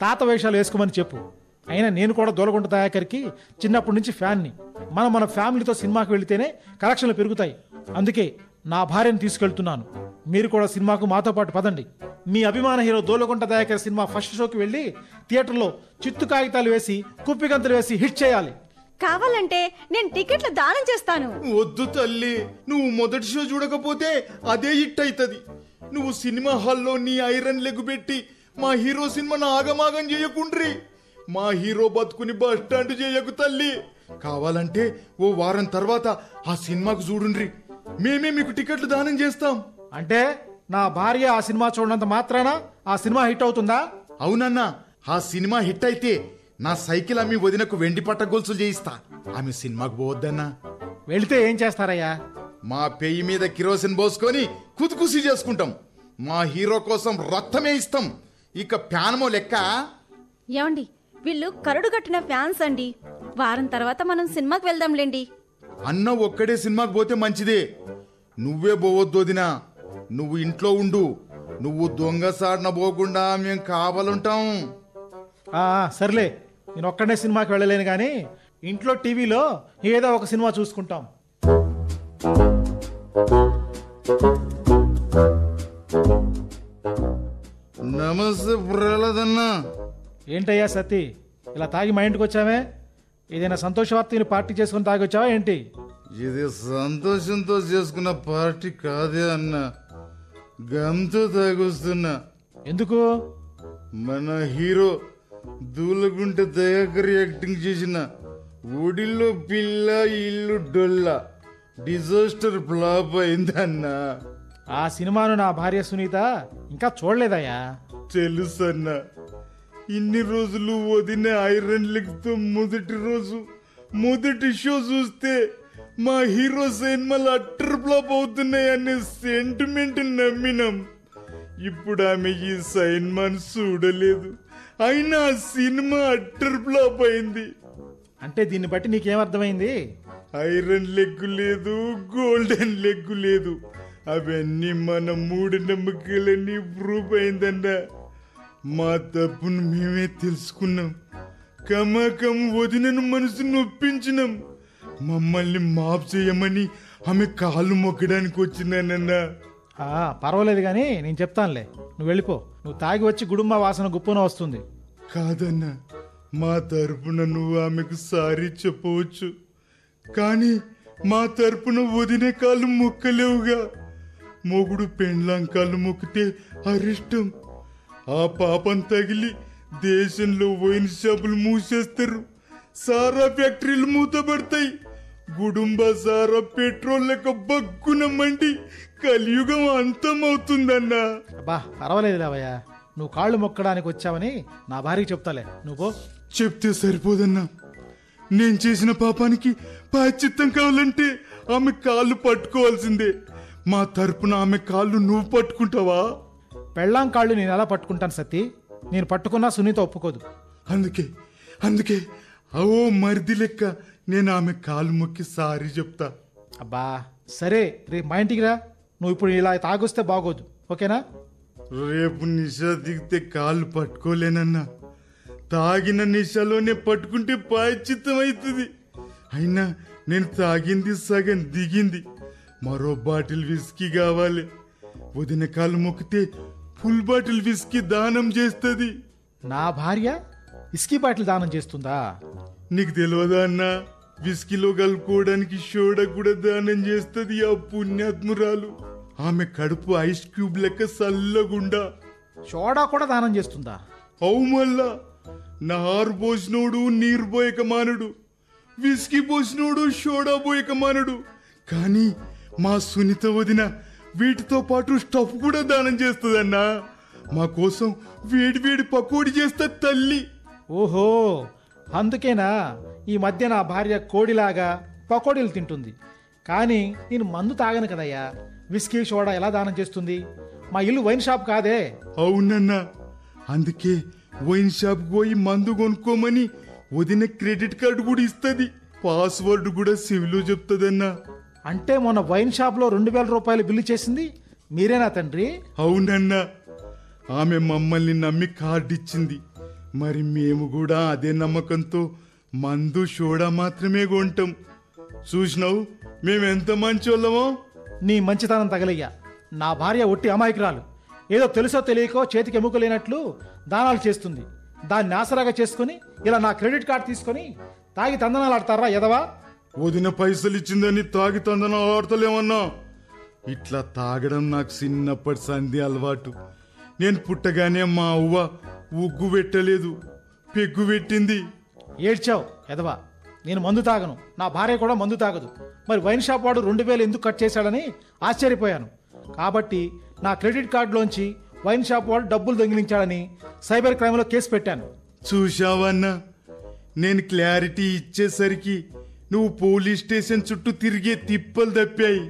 Speaker 2: తాత వేషాలు వేసుకోమని చెప్పు. అయినా నేను కూడా దూలగుంట దయాకర్కి చిన్నప్పటి నుంచి ఫ్యాన్ని. మన ఫ్యామిలీతో సినిమాకి వెళితేనే కలెక్షన్లు పెరుగుతాయి. అందుకే నా భార్యను తీసుకెళ్తున్నాను. మీరు కూడా సినిమాకు మాతో పాటు పదండి. మీ అభిమాన హీరో దూలగుంట దయాకర్ సినిమా ఫస్ట్ షోకి వెళ్ళి థియేటర్లో చిత్తు కాగితాలు వేసి కుప్పిగంతులు వేసి హిట్ చేయాలి.
Speaker 3: కావాలంటే నేను టికెట్లు దానం చేస్తాను.
Speaker 8: వద్దు తల్లి, నువ్వు మొదటి షో చూడకపోతే అదే హిట్ అవుతుంది. నువ్వు సినిమా హాల్లో నీ ఐరన్ లెగ్ పెట్టి మా హీరో సినిమాను ఆగమాగం చేయకుండ్రి. మా హీరో బతుకుని బస్ స్టాండ్ చేయకు తల్లి. కావాలంటే ఓ వారం తర్వాత ఆ సినిమాకు చూడుండ్రి, మేమే మీకు టికెట్లు దానం చేస్తాం.
Speaker 2: అంటే నా భార్య ఆ సినిమా చూడనంత మాత్రాన ఆ సినిమా హిట్ అవుతుందా?
Speaker 8: అవునన్నా, ఆ సినిమా హిట్ అయితే నా సైకిల్ అమ్మి వదినకు వెండి పట్ట గొలుసులు చేయిస్తా. ఆమె సినిమాకు పోవద్దన్నా.
Speaker 2: వెళితే ఏం చేస్తారయ్యా?
Speaker 8: మా పెయ్యి మీద కిరోసిన్ పోసుకొని కుతుకుసి చేసుకుంటాం. మా హీరో కోసం రక్తమే ఇస్తాం. ఇక ప్యానమో లెక్క.
Speaker 3: ఏమండి, వీళ్ళు కరడు కట్టిన ఫ్యాన్స్ అండి. వారం తర్వాత మనం సినిమాకి వెళ్దాంలేండి.
Speaker 8: అన్న ఒక్కడే సినిమాకి పోతే మంచిదే. నువ్వే పోవద్దు వదినా, నువ్వు ఇంట్లో ఉండు. నువ్వు దొంగ సాడిన పోకుండా మేం కావాలంటాం.
Speaker 2: సర్లే, నేను ఒక్కడే సినిమాకి వెళ్ళలేను కానీ ఇంట్లో టీవీలో ఏదో ఒక సినిమా చూసుకుంటాం.
Speaker 8: నమస్తే ప్రహ్లాదన్నా.
Speaker 2: ఏంటయ్యా సతీ, ఇలా తాగి మా ఇంటికి వచ్చావే? ఏదైనా సంతోషవార్తని పార్టీ చేసుకుని తాగి వచ్చావా ఏంటి?
Speaker 8: ఇది సంతోషంతో చేసుకున్న పార్టీ కాదే అన్న, గమ్తో తాగొస్తున్నా.
Speaker 2: ఎందుకు?
Speaker 8: మన హీరో దూలగుంట దయాకర్ యాక్టింగ్ చేసిన ఒడిలో పిల్ల ఇల్లు డొల్ల డిజాస్టర్ ఫ్లాప్ అయిందన్నా.
Speaker 2: ఆ సినిమాను నా భార్య సునీత ఇంకా చూడలేదయ్యా.
Speaker 8: తెలుసన్నా, ఇన్ని రోజులు వదిన ఐరన్ లెగ్ తో మొదటి షో చూస్తే మా హీరో సినిమాలు అట్టర్ ఫ్లాప్ అవుతున్నాయనే సెంటిమెంట్ నమ్మినాం. ఇప్పుడు ఆమె ఈ సినిమాను చూడలేదు, అయినా సినిమా అట్టర్ ఫ్లాప్ అయింది.
Speaker 2: అంటే దీన్ని బట్టి నీకేమర్థమైంది?
Speaker 8: ఐరన్ లెగ్ లేదు, గోల్డెన్ లెగ్ లేదు, అవన్నీ మన మూఢనమ్మకాలన్నీ ప్రూఫ్ అయిందన్నా. మా తప్పును మేమే తెలుసుకున్నాం. కమాకం వదినను మనసు నొప్పించినాం. మమ్మల్ని మాఫ్ చేయమని ఆమె కాళ్ళు మొక్కడానికి వచ్చినానన్నా.
Speaker 2: పర్వాలేదు కానీ నేను చెప్తానులే, నువ్వు వెళ్ళిపో. నువ్వు తాగి వచ్చి గుడుంబ వాసన గుప్పున వస్తుంది.
Speaker 8: కాదన్నా, మా తరపున నువ్వు ఆమెకు సారీ చెప్పవచ్చు, కానీ మా తరపున వదిన కాళ్ళు మొక్కలేవుగా. మొగుడు పెండ్లాం కాళ్ళు మొక్కితే అరిష్టం. ఆ పాపం తగిలి దేశంలో వైన్ షాపులు మూసేస్తారు, సారా ఫ్యాక్టరీలు మూతపడతాయి. గుడుంబ సారా పెట్రోల్ లెక్క బగ్గున మండి కలియుగం అంతమవుతుందన్నా.
Speaker 2: అబ్బా పర్వాలేదు లేవయ్యా, నువ్వు కాళ్ళు మొక్కడానికి వచ్చావని నా భార్యకి చెప్తాలే. నువ్వు
Speaker 8: చెప్తే సరిపోదన్నా. నేను చేసిన పాపానికి ప్రాయశ్చిత్తం కావాలంటే ఆమె కాళ్ళు పట్టుకోవాల్సిందే. మా తరపున ఆమె కాళ్ళు నువ్వు పట్టుకుంటావా?
Speaker 2: పెళ్ళాం కాళ్ళు నేను ఎలా పట్టుకుంటాను సతీ? నేను పట్టుకున్నా సునీత ఒప్పుకోదు.
Speaker 8: అందుకే అవో మరిది లెక్క నేను ఆమె కాలు మొక్కి సారీ చెప్తా.
Speaker 2: అబ్బా సరే, రేపు మా ఇంటికి రా. నువ్వు ఇప్పుడు ఇలా తాగొస్తే బాగోదు, ఓకేనా?
Speaker 8: రేపు నిశా దిగితే కాళ్ళు పట్టుకోలేనన్నా. తాగిన నిశాలోనే పట్టుకుంటే ప్రాయశ్చిత్తం అవుతుంది. అయినా నేను తాగింది సగం దిగింది. మరో బాటిల్ విస్కీ కావాలి. వదిన కాలు మొక్కితే ఫుల్ బాటిల్ విస్కీ దానం చేస్తుంది.
Speaker 2: నా భార్య విస్కీ బాటిల్ దానం చేస్తుందా?
Speaker 8: నీకు తెలియదా అన్నా? విస్కీలో కలుపుకోవడానికి సోడా కూడా దానం చేస్తుంది ఆ పుణ్యాత్మురాలు. ఆమె కడుపు ఐస్ క్యూబ్ లెక్క సల్లగుండా.
Speaker 2: సోడా కూడా దానం చేస్తుందా?
Speaker 8: అవు మళ్ళా నారు పోసినోడు నీరు పోయక మానడు, విస్కీ పోసినోడు సోడా పోయక మానడు. కానీ మా సునీత వదిన వీటితో పాటు స్టఫ్ కూడా దానం చేస్తుందన్నా. మా కోసం వేడి వేడి పకోడీ చేస్తా తల్లి.
Speaker 2: ఓహో, అందుకేనా ఈ మధ్య నా భార్య కోడిలాగా పకోడీలు తింటుంది. కానీ నేను మందు తాగను కదయ్యా, విస్కీ సోడా ఎలా దానం చేస్తుంది? మా ఇల్లు వైన్ షాప్ కాదే.
Speaker 8: అవునన్నా, అందుకే వైన్ షాప్ పోయి మందు కొనుక్కోమని వదిన క్రెడిట్ కార్డు కూడా ఇస్తుంది. పాస్వర్డ్ కూడా సివిలో చెప్తుందన్నా.
Speaker 2: అంటే మొన్న వైన్ షాప్లో 2000 రూపాయలు బిల్లు చేసింది మీరేనా తండ్రి?
Speaker 8: అవునన్నా, ఆమె మమ్మల్ని నమ్మి కార్డు ఇచ్చింది. మరి మేము కూడా అదే నమ్మకంతో మందు సోడా మాత్రమే కొంటాం. చూసినావు మేమెంత మంచోళ్ళమో.
Speaker 2: నీ మంచితనం తగలయ్యా. నా భార్య ఒట్టి అమాయకురాలు. ఏదో తెలుసో తెలియకో చేతికి ఎముకలేనట్లు దానాలు చేస్తుంది. దాన్ని ఆసరాగా చేసుకుని ఇలా నా క్రెడిట్ కార్డు తీసుకొని తాగి తందనాలు ఆడతారా ఎదవా?
Speaker 8: వదిన పైసలు ఇచ్చిందని తాగి తందన ఆడతలేమన్నా. ఇట్లా తాగడం నాకు చిన్నప్పటి సంధి అలవాటు. నేను పుట్టగానే మా అవ్వ ఉగ్గు పెట్టలేదు, పెగ్గు పెట్టింది.
Speaker 2: ఏడ్చావు ఎదవా. నేను మందు తాగను, నా భార్య కూడా మందు తాగదు. మరి వైన్ షాప్ వాడు 2000 ఎందుకు కట్ చేశాడని ఆశ్చర్యపోయాను. కాబట్టి నా క్రెడిట్ కార్డులోంచి వైన్ షాప్ వాడు డబ్బులు దొంగిలించాడని సైబర్ క్రైమ్లో కేసు పెట్టాను.
Speaker 8: చూశావన్నా, నేను క్లారిటీ ఇచ్చేసరికి నువ్వు పోలీస్ స్టేషన్ చుట్టూ తిరిగే తిప్పలు తప్పాయి.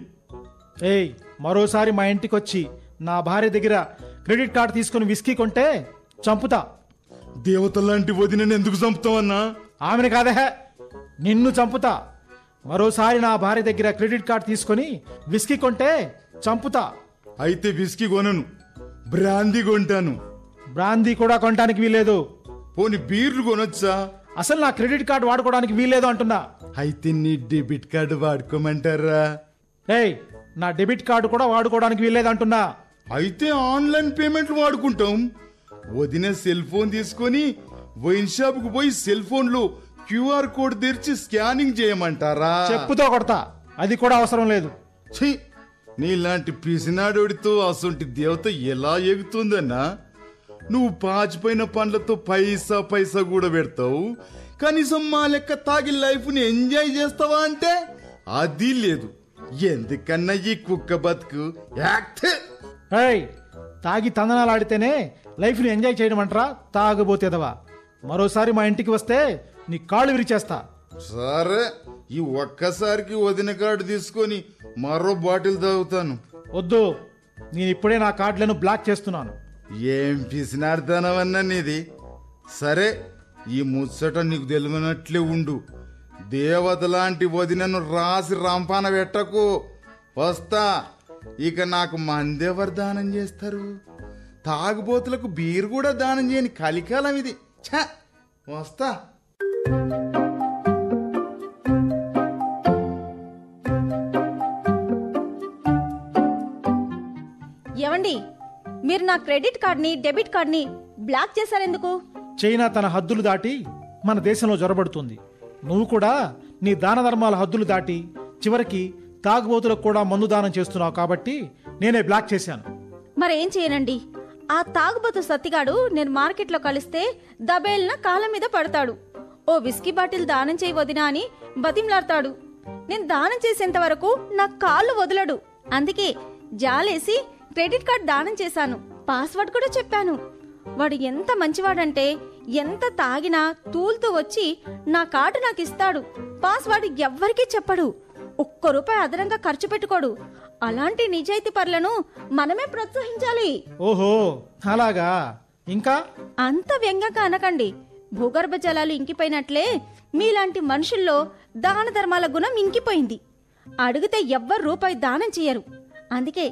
Speaker 2: ఏయ్, మరోసారి మా ఇంటికి వచ్చి నా భార్య దగ్గర క్రెడిట్ కార్డు తీసుకుని విస్కీ కొంటే చంపుతా.
Speaker 8: దేవతలాంటి వదినని ఎందుకు చంపుతావన్నా?
Speaker 2: ఆమెను కాదే, నిన్ను చంపుతా. మరోసారి నా భార్య దగ్గర క్రెడిట్ కార్డు తీసుకొని విస్కీ కొంటే చంపుతా.
Speaker 8: అయితే విస్కీ కొనను, బ్రాందీ కొంటాను.
Speaker 2: బ్రాందీ కూడా కొనడానికి వీల్లేదు.
Speaker 8: పోని బీర్లు కొనొచ్చా?
Speaker 2: అసలు నా క్రెడిట్ కార్డు వాడుకోవడానికి వీల్లేదు అంటున్నా.
Speaker 8: అయితే నీ డెబిట్ కార్డు వాడుకోమంటారా?
Speaker 2: ఏయ్, నా డెబిట్ కార్డు కూడా వాడుకోవడానికి వీల్లేదు అంటున్నా.
Speaker 8: అయితే ఆన్లైన్ పేమెంట్లు వాడుకుంటాం. వదిన సెల్ ఫోన్ తీసుకొని వైన్ షాప్ కు పోయి సెల్ ఫోన్ లో క్యూఆర్ కోడ్ తెరిచి స్కానింగ్ చేయమంటారా?
Speaker 2: చెప్పుతో కొడతా. అది కూడా అవసరం లేదు.
Speaker 8: ఛీ, నీలాంటి పిసినాడోడితో అసొంటి దేవత ఎలా ఎగుతుందన్నా? నువ్వు పాచిపోయిన పండ్లతో పైసా పైసా కూడా పెడతావు, కనీసం మా లెక్క తాగి లైఫ్ ని ఎంజాయ్ చేస్తావా అంటే అది లేదు. ఎందుకన్నా ఈ కుక్క బతుకు యాక్ట్.
Speaker 2: ఏయ్, తాగి తందనాలు ఆడితేనే లైఫ్ని ఎంజాయ్ చేయడం అంటారా? తాగబోతేదవా. మరోసారి మా ఇంటికి వస్తే నీ కాళ్ళు విరిచేస్తా.
Speaker 8: సరే, ఈ ఒక్కసారికి వదిన కార్డు తీసుకొని మరో బాటిల్ తాగుతాను.
Speaker 2: వద్దు, నేను ఇప్పుడే నా కార్డులను బ్లాక్ చేస్తున్నాను.
Speaker 8: ఏం పిసినాడుతానవన్నా నీది. సరే, ఈ ముచ్చట నీకు తెలియనట్లే ఉండు. దేవత లాంటి వదినను రాసి రంపాన పెట్టకు. వస్తా. ఇక నాకు మందెవరు దానం చేస్తారు? తాగుబోతులకు బీరు కూడా దానం చేయని కలికాలం ఇది. ఛ, వస్తా.
Speaker 3: ఏమండి, మీరు నా క్రెడిట్ కార్డ్ని డెబిట్ కార్డ్ని బ్లాక్ చేశారెందుకు?
Speaker 2: చైనా తన హద్దులు దాటి మన దేశంలో జొరబడుతుంది. నువ్వు కూడా నీ దాన ధర్మాల హద్దులు దాటి చివరికి తాగుబోతులకు కూడా మందు దానం చేస్తున్నావు కాబట్టి నేనే బ్లాక్ చేశాను.
Speaker 3: మరేం చేయనండి, ఆ తాగుబోతు సత్తిగాడు నేను మార్కెట్లో కలిస్తే దబేల్న కాళ్ళ మీద పడతాడు. ఓ విస్కీ బాటిల్ దానం చేయి వదినా అని బతిమలాడతాడు. నేను దానం చేసేంత వరకు నా కాళ్ళు వదలడు. అందుకే జాలేసి క్రెడిట్ కార్డ్ దానం చేశాను. పాస్వర్డ్ కూడా చెప్పాను. వాడు ఎంత మంచివాడంటే ఎంత తాగినా తూలుతూ వచ్చి నా కార్డు నాకు ఇస్తాడు. పాస్వర్డ్ ఎవ్వరికీ చెప్పడు. ₹1 అదనంగా ఖర్చు పెట్టుకోడు. అలాంటి నిజాయితీ పరులను మనమే ప్రోత్సహించాలి.
Speaker 2: ఓహో, అలాగా. ఇంకా
Speaker 3: అంత వ్యంగ్యంగా అనకండి. భూగర్భ జలాలు ఇంకిపోయినట్లే మీలాంటి మనుషుల్లో దాన ధర్మాల గుణం ఇంకిపోయింది. అడిగితే ఎవ్వరు రూపాయి దానం చేయరు. అందుకే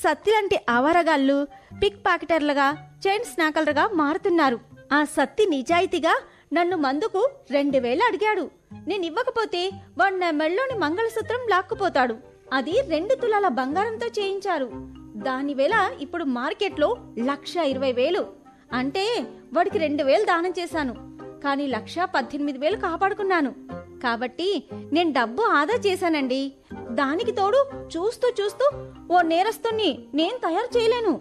Speaker 3: సత్తిలాంటి ఆవారగాళ్ళు పిక్ పాకెటర్లుగా చైన్ స్నాకర్లుగా మారుతున్నారు. ఆ సత్తి నిజాయితీగా నన్ను మందుకు 2000 అడిగాడు. నేను ఇవ్వకపోతే వాడు నా మెళ్ళోని మంగళసూత్రం లాక్కుపోతాడు. అది 2 తులాల బంగారంతో చేయించారు. దాని వేళ ఇప్పుడు మార్కెట్లో 1,20,000. అంటే వాడికి 2,000 దానం చేశాను. కానీ 1,18,000 కాపాడుకున్నాను. కాబట్టి నేను డబ్బు ఆదా చేశానండి. దానికి తోడు చూస్తూ చూస్తూ ఓ నేరస్తుని నేను తయారు చేయలేను.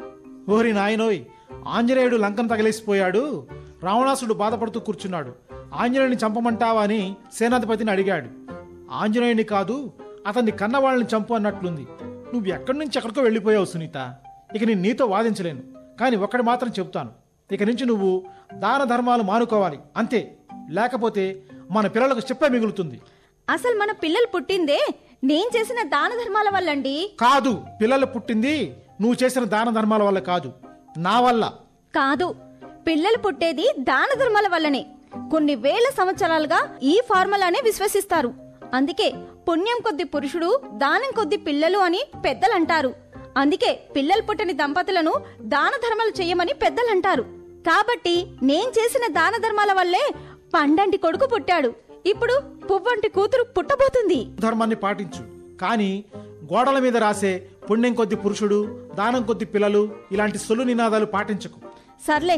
Speaker 2: ఓరి నాయనోయ్, ఆంజనేయుడు లంకను తగిలేసిపోయాడు. రావణాసుడు బాధపడుతూ కూర్చున్నాడు. ఆంజనేయుడిని చంపమంటావా అని సేనాధిపతిని అడిగాడు. ఆంజనేయుడిని కాదు, అతన్ని కన్నవాళ్ళని చంపు అన్నట్లుంది. నువ్వు ఎక్కడి నుంచి ఎక్కడికో వెళ్ళిపోయావు సునీత. ఇక నేను నీతో వాదించలేను. కానీ ఒక్కడి మాత్రం చెప్తాను, ఇక నుంచి నువ్వు దాన ధర్మాలు మానుకోవాలి, అంతే. లేకపోతే మన పిల్లలకు చెప్పే మిగులుతుంది.
Speaker 3: అసలు మన పిల్లలు పుట్టిందే నేను చేసిన దాన ధర్మాల వల్లండి.
Speaker 2: కాదు, పిల్లలు పుట్టింది నువ్వు చేసిన దాన ధర్మాల వల్ల కాదు, నా వల్ల.
Speaker 3: కాదు, పిల్లలు పుట్టేది దాన ధర్మాల వల్లనే. కొన్ని వేల సంవత్సరాలుగా ఈ ఫార్ములానే విశ్వసిస్తారు. అందుకే పుణ్యం కొద్ది పురుషుడు, దానం కొద్ది పిల్లలు అని పెద్దలంటారు. అందుకే పిల్లలు పుట్టని దంపతులను దాన ధర్మాలు చేయమని పెద్దలంటారు. కాబట్టి నేను చేసిన దాన ధర్మాల వల్లే పండంటి కొడుకు పుట్టాడు. ఇప్పుడు పువ్వంటి కూతురు పుట్టబోతుంది.
Speaker 2: ధర్మాన్ని పాటించు, కానీ గోడల మీద రాసే పుణ్యం కొద్ది పురుషుడు, దానం కొద్ది పిల్లలు ఇలాంటి సొల్లు నినాదాలు పాటించకు.
Speaker 3: సర్లే,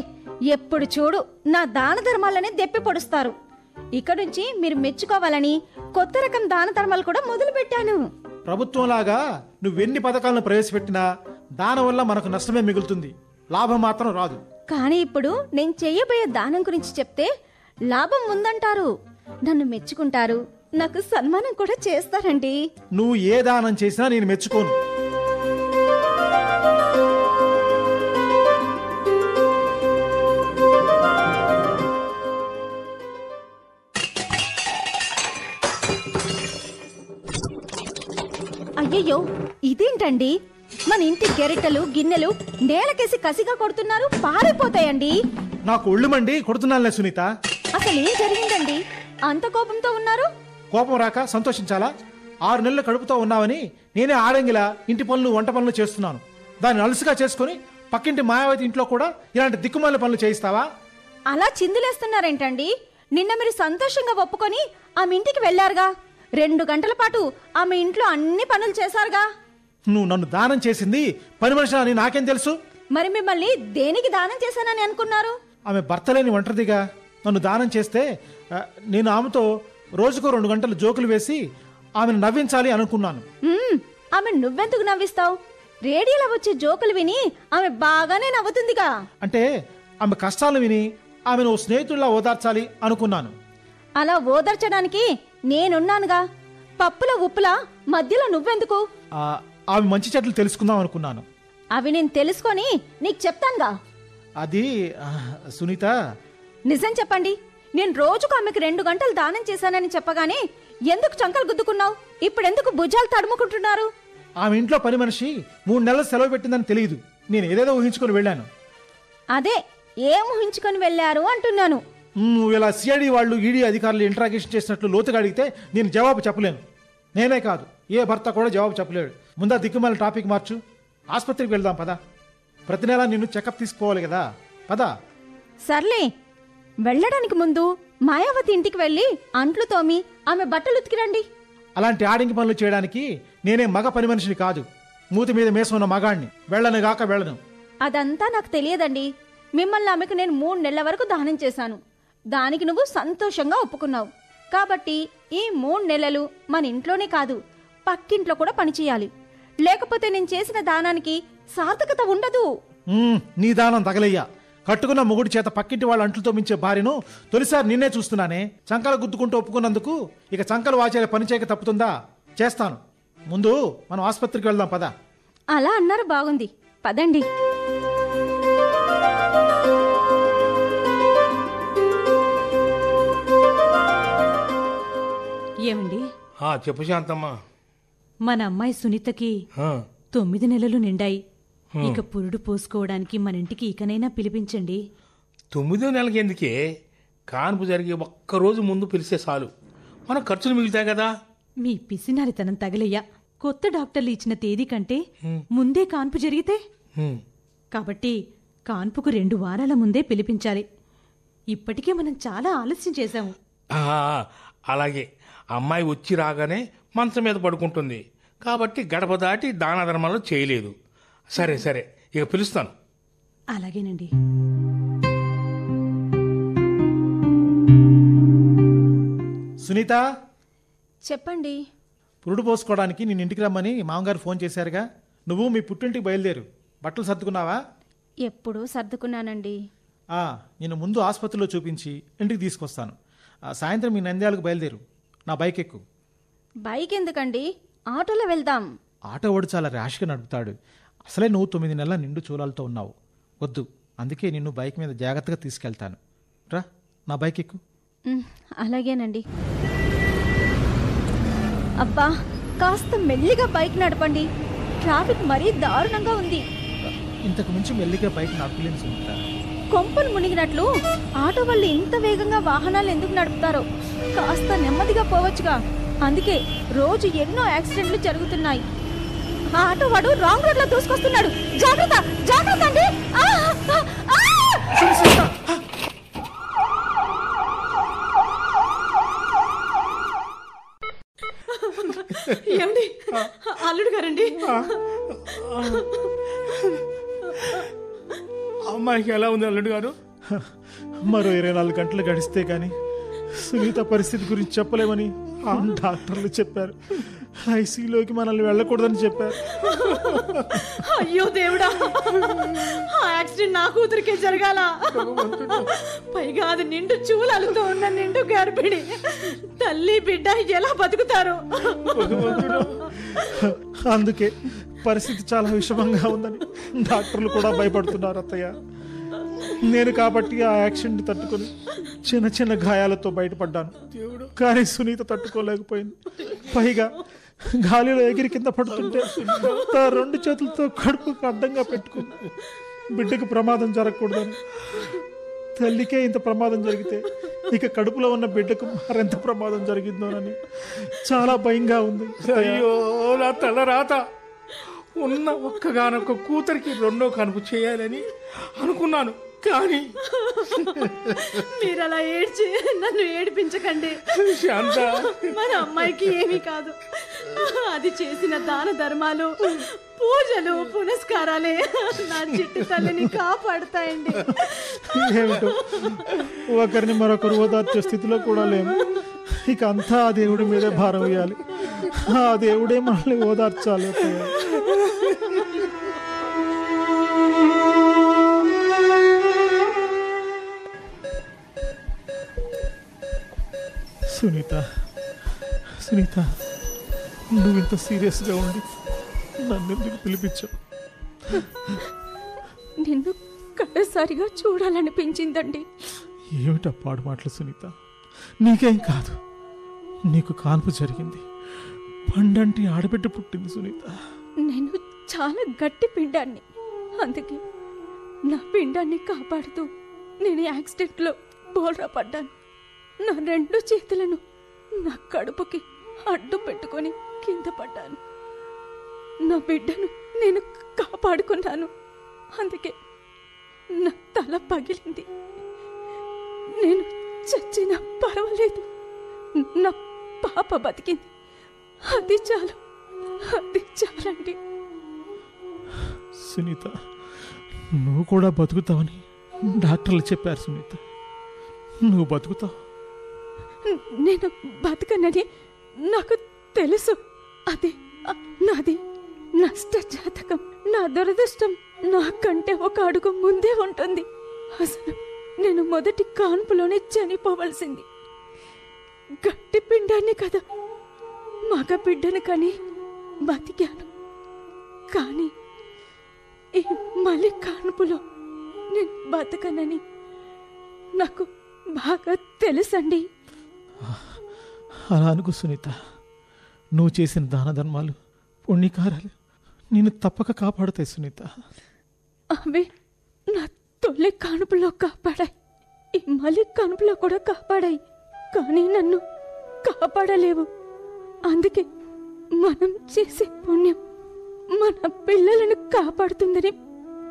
Speaker 3: ఎప్పుడు చూడు నా దాన ధర్మాలనే దెప్పి పొడుస్తారు. ఇక నుంచి మీరు మెచ్చుకోవాలని కొత్త రకం దాన ధర్మాలు కూడా మొదలు పెట్టాను.
Speaker 2: ప్రభుత్వంలాగా నువ్వెన్ని పథకాలను ప్రవేశపెట్టినా దాని వల్ల మనకు నష్టమే మిగులుతుంది, లాభం మాత్రం రాదు.
Speaker 3: కానీ ఇప్పుడు నేను చెయ్యబోయే దానం గురించి చెప్తే లాభం ఉందంటారు, నన్ను మెచ్చుకుంటారు, నాకు సన్మానం కూడా చేస్తారండి.
Speaker 2: నువ్వు ఏ దానం చేసినా నేను మెచ్చుకోను.
Speaker 3: అయ్యయ్యో, ఇదేంటండి? మన ఇంటి గెరిటలు గిన్నెలు నేలకేసి కసిగా కొడుతున్నారు, పారిపోతాయండి.
Speaker 2: నాకు ఒళ్ళు మండి కొడుతున్నానులే సునీత.
Speaker 3: అసలు ఏం జరిగిందండి? అంత కోపంతో ఉన్నారు?
Speaker 2: కోపం రాక సంతోషించాలా? 6 నెలలు కడుపుతో ఉన్నావని నేనే ఆడంగిలా ఇంటి పనులు వంట పనులు చేస్తున్నాను. దాన్ని అలసిగా చేసుకుని పక్కింటి మాయావతి ఇంట్లో కూడా ఇలాంటి దిక్కుమాల పనులు చేయిస్తావా?
Speaker 3: అలా చిందులేస్తున్నారేంటండి? నిన్న మీరు సంతోషంగా ఒప్పుకొని ఆమె ఇంటికి వెళ్లారుగా. 2 గంటల పాటు ఆమె ఇంట్లో అన్ని పనులు చేశారుగా.
Speaker 2: నువ్వు నన్ను దానం చేసింది పని మనిషి అని నాకేం తెలుసు?
Speaker 3: మరి మిమ్మల్ని దేనికి దానం చేశానని అనుకున్నారు?
Speaker 2: ఆమె భర్త లేని ఒంటరిదిగా నన్ను దానం చేస్తే నేను ఆమెతో రోజుకో 2 గంటలు జోకులు వేసి ఆమెను నవ్వించాలి అనుకున్నాను.
Speaker 3: ఆమె నువ్వెందుకు నవ్విస్తావు? రేడియోలో వచ్చే జోకులు విని ఆమె బాగానే నవ్వుతుందిగా.
Speaker 2: అంటే ఆమె కష్టాలను విని ఆమెను ఓ స్నేహితుడిలా ఓదార్చాలి అనుకున్నాను.
Speaker 3: అలా ఓదార్చడానికి నేనున్నానుగా. పప్పుల ఉప్పులా మధ్యలో నువ్వెందుకు?
Speaker 2: ఆమె మంచి చెట్లు తెలుసుకుందాం అనుకున్నాను.
Speaker 3: అవి నేను తెలుసుకొని నీకు చెప్తానుగా.
Speaker 2: అది సునీత,
Speaker 3: నిజం చెప్పండి. నేను రోజుకు ఆమెకు 2 గంటలు దానం చేశానని చెప్పగానే ఎందుకు చంకలు గుద్దుకున్నావు? ఇప్పుడెందుకు భుజాలు తడుముకుంటున్నారు?
Speaker 2: ఆమె ఇంట్లో పని మనిషి 3 నెలలు సెలవు పెట్టిందని తెలియదు. నేను ఏదేదో ఊహించుకొని వెళ్ళాను.
Speaker 3: అదే, ఏం ఊహించుకొని వెళ్ళారు అంటున్నాను.
Speaker 2: నువ్వు ఇలా సిఐడి వాళ్ళు, ఈడీ అధికారులు ఇంట్రాగేషన్ చేసినట్లు లోతుగా అడిగితే నేను జవాబు చెప్పలేను. నేనే కాదు, ఏ భర్త కూడా జవాబు చెప్పలేడు. ముందా దిక్కుమాల టాపిక్ మార్చు. ఆసుపత్రికి వెళ్దాం పదా. ప్రతి నెల నిన్ను చెకప్ తీసుకోవాలి కదా, పదా.
Speaker 3: సర్లే, వెళ్ళడానికి ముందు మాయావతి ఇంటికి వెళ్ళి అంట్లు తోమి ఆమె బట్టలు ఉతికిరండి.
Speaker 2: అలాంటి ఆడింగి పనులు చేయడానికి నేనే మగ పని మనిషిని కాదు, మూతి మీద మేసం ఉన్న మగాణ్ణి. వెళ్ళను గాక వెళ్ళను.
Speaker 3: అదంతా నాకు తెలియదండి. మిమ్మల్ని ఆమెకు నేను 3 నెలల వరకు దానం చేశాను. దానికి నువ్వు సంతోషంగా ఒప్పుకున్నావు. కాబట్టి ఈ 3 నెలలు మన ఇంట్లోనే కాదు, పక్కింట్లో కూడా పనిచేయాలి. లేకపోతే నేను చేసిన దానానికి సార్థకత ఉండదు.
Speaker 2: నీ దానం తగలయ్యా. కట్టుకున్న మొగుడి చేత పక్కింటి వాళ్ళ అంట్లతో మించే భార్యను తొలిసారి నిన్నే చూస్తున్నానే. చంకలు గుద్దుకుంటూ ఒప్పుకున్నందుకు ఇక చంకలు వాచేలా పని చేయక తప్పుతుందా? చేస్తాను. ముందు మనం ఆసుపత్రికి వెళ్దాం పదా.
Speaker 3: అలా అన్నారు, బాగుంది, పదండి.
Speaker 6: ఏమండి?
Speaker 7: చెప్పు శాంతమ్మా.
Speaker 6: మన అమ్మాయి సునీతకి 9 నెలలు నిండాయి. ఇక పురుడు పోసుకోవడానికి మన ఇంటికి ఇకనైనా పిలిపించండి.
Speaker 7: 9వ నెలకి ఎందుకే? కాన్పు జరిగే ఒక్కరోజు ముందు పిలిస్తే చాలు, మన ఖర్చులు మిగులుతాయి కదా.
Speaker 6: మీ పిసినారితనం తగలయ్యా. కొత్త డాక్టర్లు ఇచ్చిన తేదీ కంటే ముందే కాన్పు జరిగితే? కాబట్టి కాన్పుకు 2 వారాల ముందే పిలిపించాలి. ఇప్పటికే మనం చాలా ఆలస్యం చేశాము.
Speaker 7: ఆ, అలాగే అమ్మాయి వచ్చి రాగానే మంచం మీద పడుకుంటుంది కాబట్టి గడప దాటి దాన ధర్మాలు చేయలేదు. సరే సరే, ఇక పిలుస్తాను.
Speaker 6: అలాగేనండి.
Speaker 2: సునీత,
Speaker 3: చెప్పండి.
Speaker 2: పురుడు పోసుకోవడానికి నేను ఇంటికి రమ్మని మామగారు ఫోన్ చేశారుగా. నువ్వు మీ పుట్టింటికి బయలుదేరు. బట్టలు సర్దుకున్నావా?
Speaker 3: ఎప్పుడూ సర్దుకున్నానండి.
Speaker 2: నేను ముందు ఆసుపత్రిలో చూపించి ఇంటికి తీసుకొస్తాను. సాయంత్రం మీ నంద్యాలకు బయలుదేరు. నా బైక్ ఎక్కు.
Speaker 3: బైక్ ఎందుకండి, ఆటోలో వెళ్దాం.
Speaker 2: ఆటో వాడు చాలా ర్యాష్గా నడుపుతాడు. అసలే నువ్వు 9 నెలల నిండు చూలాలతో ఉన్నావు. వద్దు, అందుకే నిన్ను బైక్ మీద జాగ్రత్తగా తీసుకెళ్తాను. రా, నా బైక్ ఎక్కు.
Speaker 3: అలాగేనండి. అబ్బా, కాస్త మెల్లిగా బైక్ నడపండి. ట్రాఫిక్ మరీ దారుణంగా ఉంది.
Speaker 2: ఇంతకు మించి మెల్లిగా బైక్ నడపలేను సునీత.
Speaker 3: కొంపలు మునిగినట్లు ఆటో వాళ్ళు ఇంత వేగంగా వాహనాలు ఎందుకు నడుపుతారో? కాస్త నెమ్మదిగా పోవచ్చుగా. అందుకే రోజు ఎన్నో యాక్సిడెంట్లు జరుగుతున్నాయి. ఆ ఆటో వాడు రాంగ్ రోడ్ లో దూసుకొస్తున్నాడు. జాగ్రత్త జాగ్రత్త అండి.
Speaker 6: ఏమండి, అల్లుడు గారండి.
Speaker 7: అమ్మాయికి ఎలా ఉంది అల్లుడు గారు?
Speaker 2: మరో 24 గంటలు గడిస్తే కానీ సునీత పరిస్థితి గురించి చెప్పలేమని డాక్టర్లు చెప్పారు. ఐసీయూలోకి మనల్ని వెళ్ళకూడదని చెప్పారు.
Speaker 6: అయ్యో దేవుడా, ఆ యాక్సిడెంట్ నా కూతురికే జరగాల. పైగా అది నిండు చూలాలతో ఉన్న నిండు గర్భిణి. తల్లి బిడ్డ ఎలా బతుకుతారు?
Speaker 2: అందుకే పరిస్థితి చాలా విషమంగా ఉందని డాక్టర్లు కూడా భయపడుతున్నారు అత్తయ్య. నేను కాబట్టి ఆ యాక్సిడెంట్ తట్టుకొని చిన్న చిన్న గాయాలతో బయటపడ్డాను. కానీ సునీత తట్టుకోలేకపోయింది. పైగా గాలిలో ఎగిరి కింద పడుతుంటే 2 చేతులతో కడుపుకు అడ్డంగా పెట్టుకుంది. బిడ్డకు ప్రమాదం జరగకూడదని. తల్లికే ఇంత ప్రమాదం జరిగితే ఇక కడుపులో ఉన్న బిడ్డకు మరెంత ప్రమాదం జరిగిందోనని చాలా భయంగా ఉంది.
Speaker 7: అయ్యో నా తల రాత. ఉన్న ఒక్కగానొక్క కూతురికి 2వ కనుపు చేయాలని అనుకున్నాను. కానీ
Speaker 6: మీరు అలా ఏడ్చి నన్ను ఏడిపించకండి.
Speaker 7: శాంత,
Speaker 6: మన అమ్మాయికి ఏమీ కాదు. అది చేసిన దాన ధర్మాలు, పూజలు, పునస్కారాలే నా చిట్టి తల్లిని కాపాడుతాయండి.
Speaker 2: ఏమిటో ఒకరిని మరొకరు ఓదార్చే స్థితిలో కూడా లేము. ఇక అంతా ఆ దేవుడి మీదే భారం వేయాలి. ఆ దేవుడే మనల్ని ఓదార్చాలి. సునీత, సునీత, నువ్వు ఇంత సీరియస్గా ఉండి నన్ను ఎందుకు పిలిపించావు?
Speaker 3: నిన్ను కడసారిగా చూడాలనిపించిందండి.
Speaker 2: ఏమిటా పాడు మాటలు సునీత? నీకేం కాదు. నీకు కాన్పు జరిగింది. పండంటి ఆడబిడ్డ పుట్టింది సునీత.
Speaker 3: నేను చాలా గట్టి పిండాన్ని. అందుకే నా పిండాన్ని కాపాడుతూ నేను యాక్సిడెంట్లో బోల్రా పడ్డాను. నా 2 చేతులను నా కడుపుకి అడ్డు పెట్టుకొని కింద పడ్డాను. నా బిడ్డను నేను కాపాడుకున్నాను. అందుకే నా తల పగిలింది. నేను చచ్చినా పర్వాలేదు, నా పాప బతికింది. అది చాలు, అది చాలండి.
Speaker 2: సునీత, నువ్వు కూడా బతుకుతావని డాక్టర్లు చెప్పారు. సునీత, నువ్వు బతుకుతావు.
Speaker 3: నేను బతకనని నాకు తెలుసు. అదే నాది నష్ట జాతకం. నా దురదృష్టం నాకంటే 1 అడుగు ముందే ఉంటుంది. అసలు నేను మొదటి కాన్పులోనే చనిపోవలసింది. గట్టి పిండాన్ని కదా, మగ బిడ్డను కని బతికాను. కానీ ఈ మలి కాన్పులో నేను బతకనని నాకు బాగా తెలుసండి.
Speaker 2: అలా అనుకో సునీత. నువ్వు చేసిన దాన ధర్మాలు, పుణ్యకారాలు నిన్ను తప్పక కాపాడుతాయి సునీత.
Speaker 3: అవి నా తొలి కానుపులో కాపాడాయి, ఈ మలి కానుపులో కూడా కాపాడాయి. కానీ నన్ను కాపాడలేవు. అందుకే మనం చేసే పుణ్యం మన పిల్లలను కాపాడుతుందని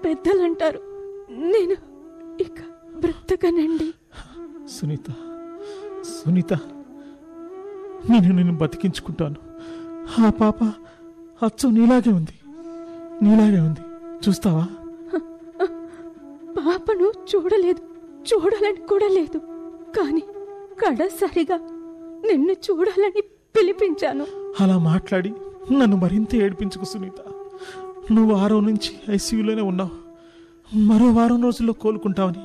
Speaker 3: పెద్దలంటారు. నేను ఇక బ్రతకనండి.
Speaker 2: సునీత, సునీత, నిన్ను బతికించుకుంటాను. ఆ పాప అచ్చం నీలాగే ఉంది, నీలాగే ఉంది. చూస్తావా?
Speaker 3: పాపను చూడలేదు, చూడాలని కూడా లేదు. కానీ కడసారిగా నిన్ను చూడాలని పిలిపించాను.
Speaker 2: అలా మాట్లాడి నన్ను మరింత ఏడిపించుకు సునీత. నువ్వు 6 రోజుల నుంచి ఐసీయూలోనే ఉన్నావు. మరో 1 వారం రోజుల్లో కోలుకుంటావని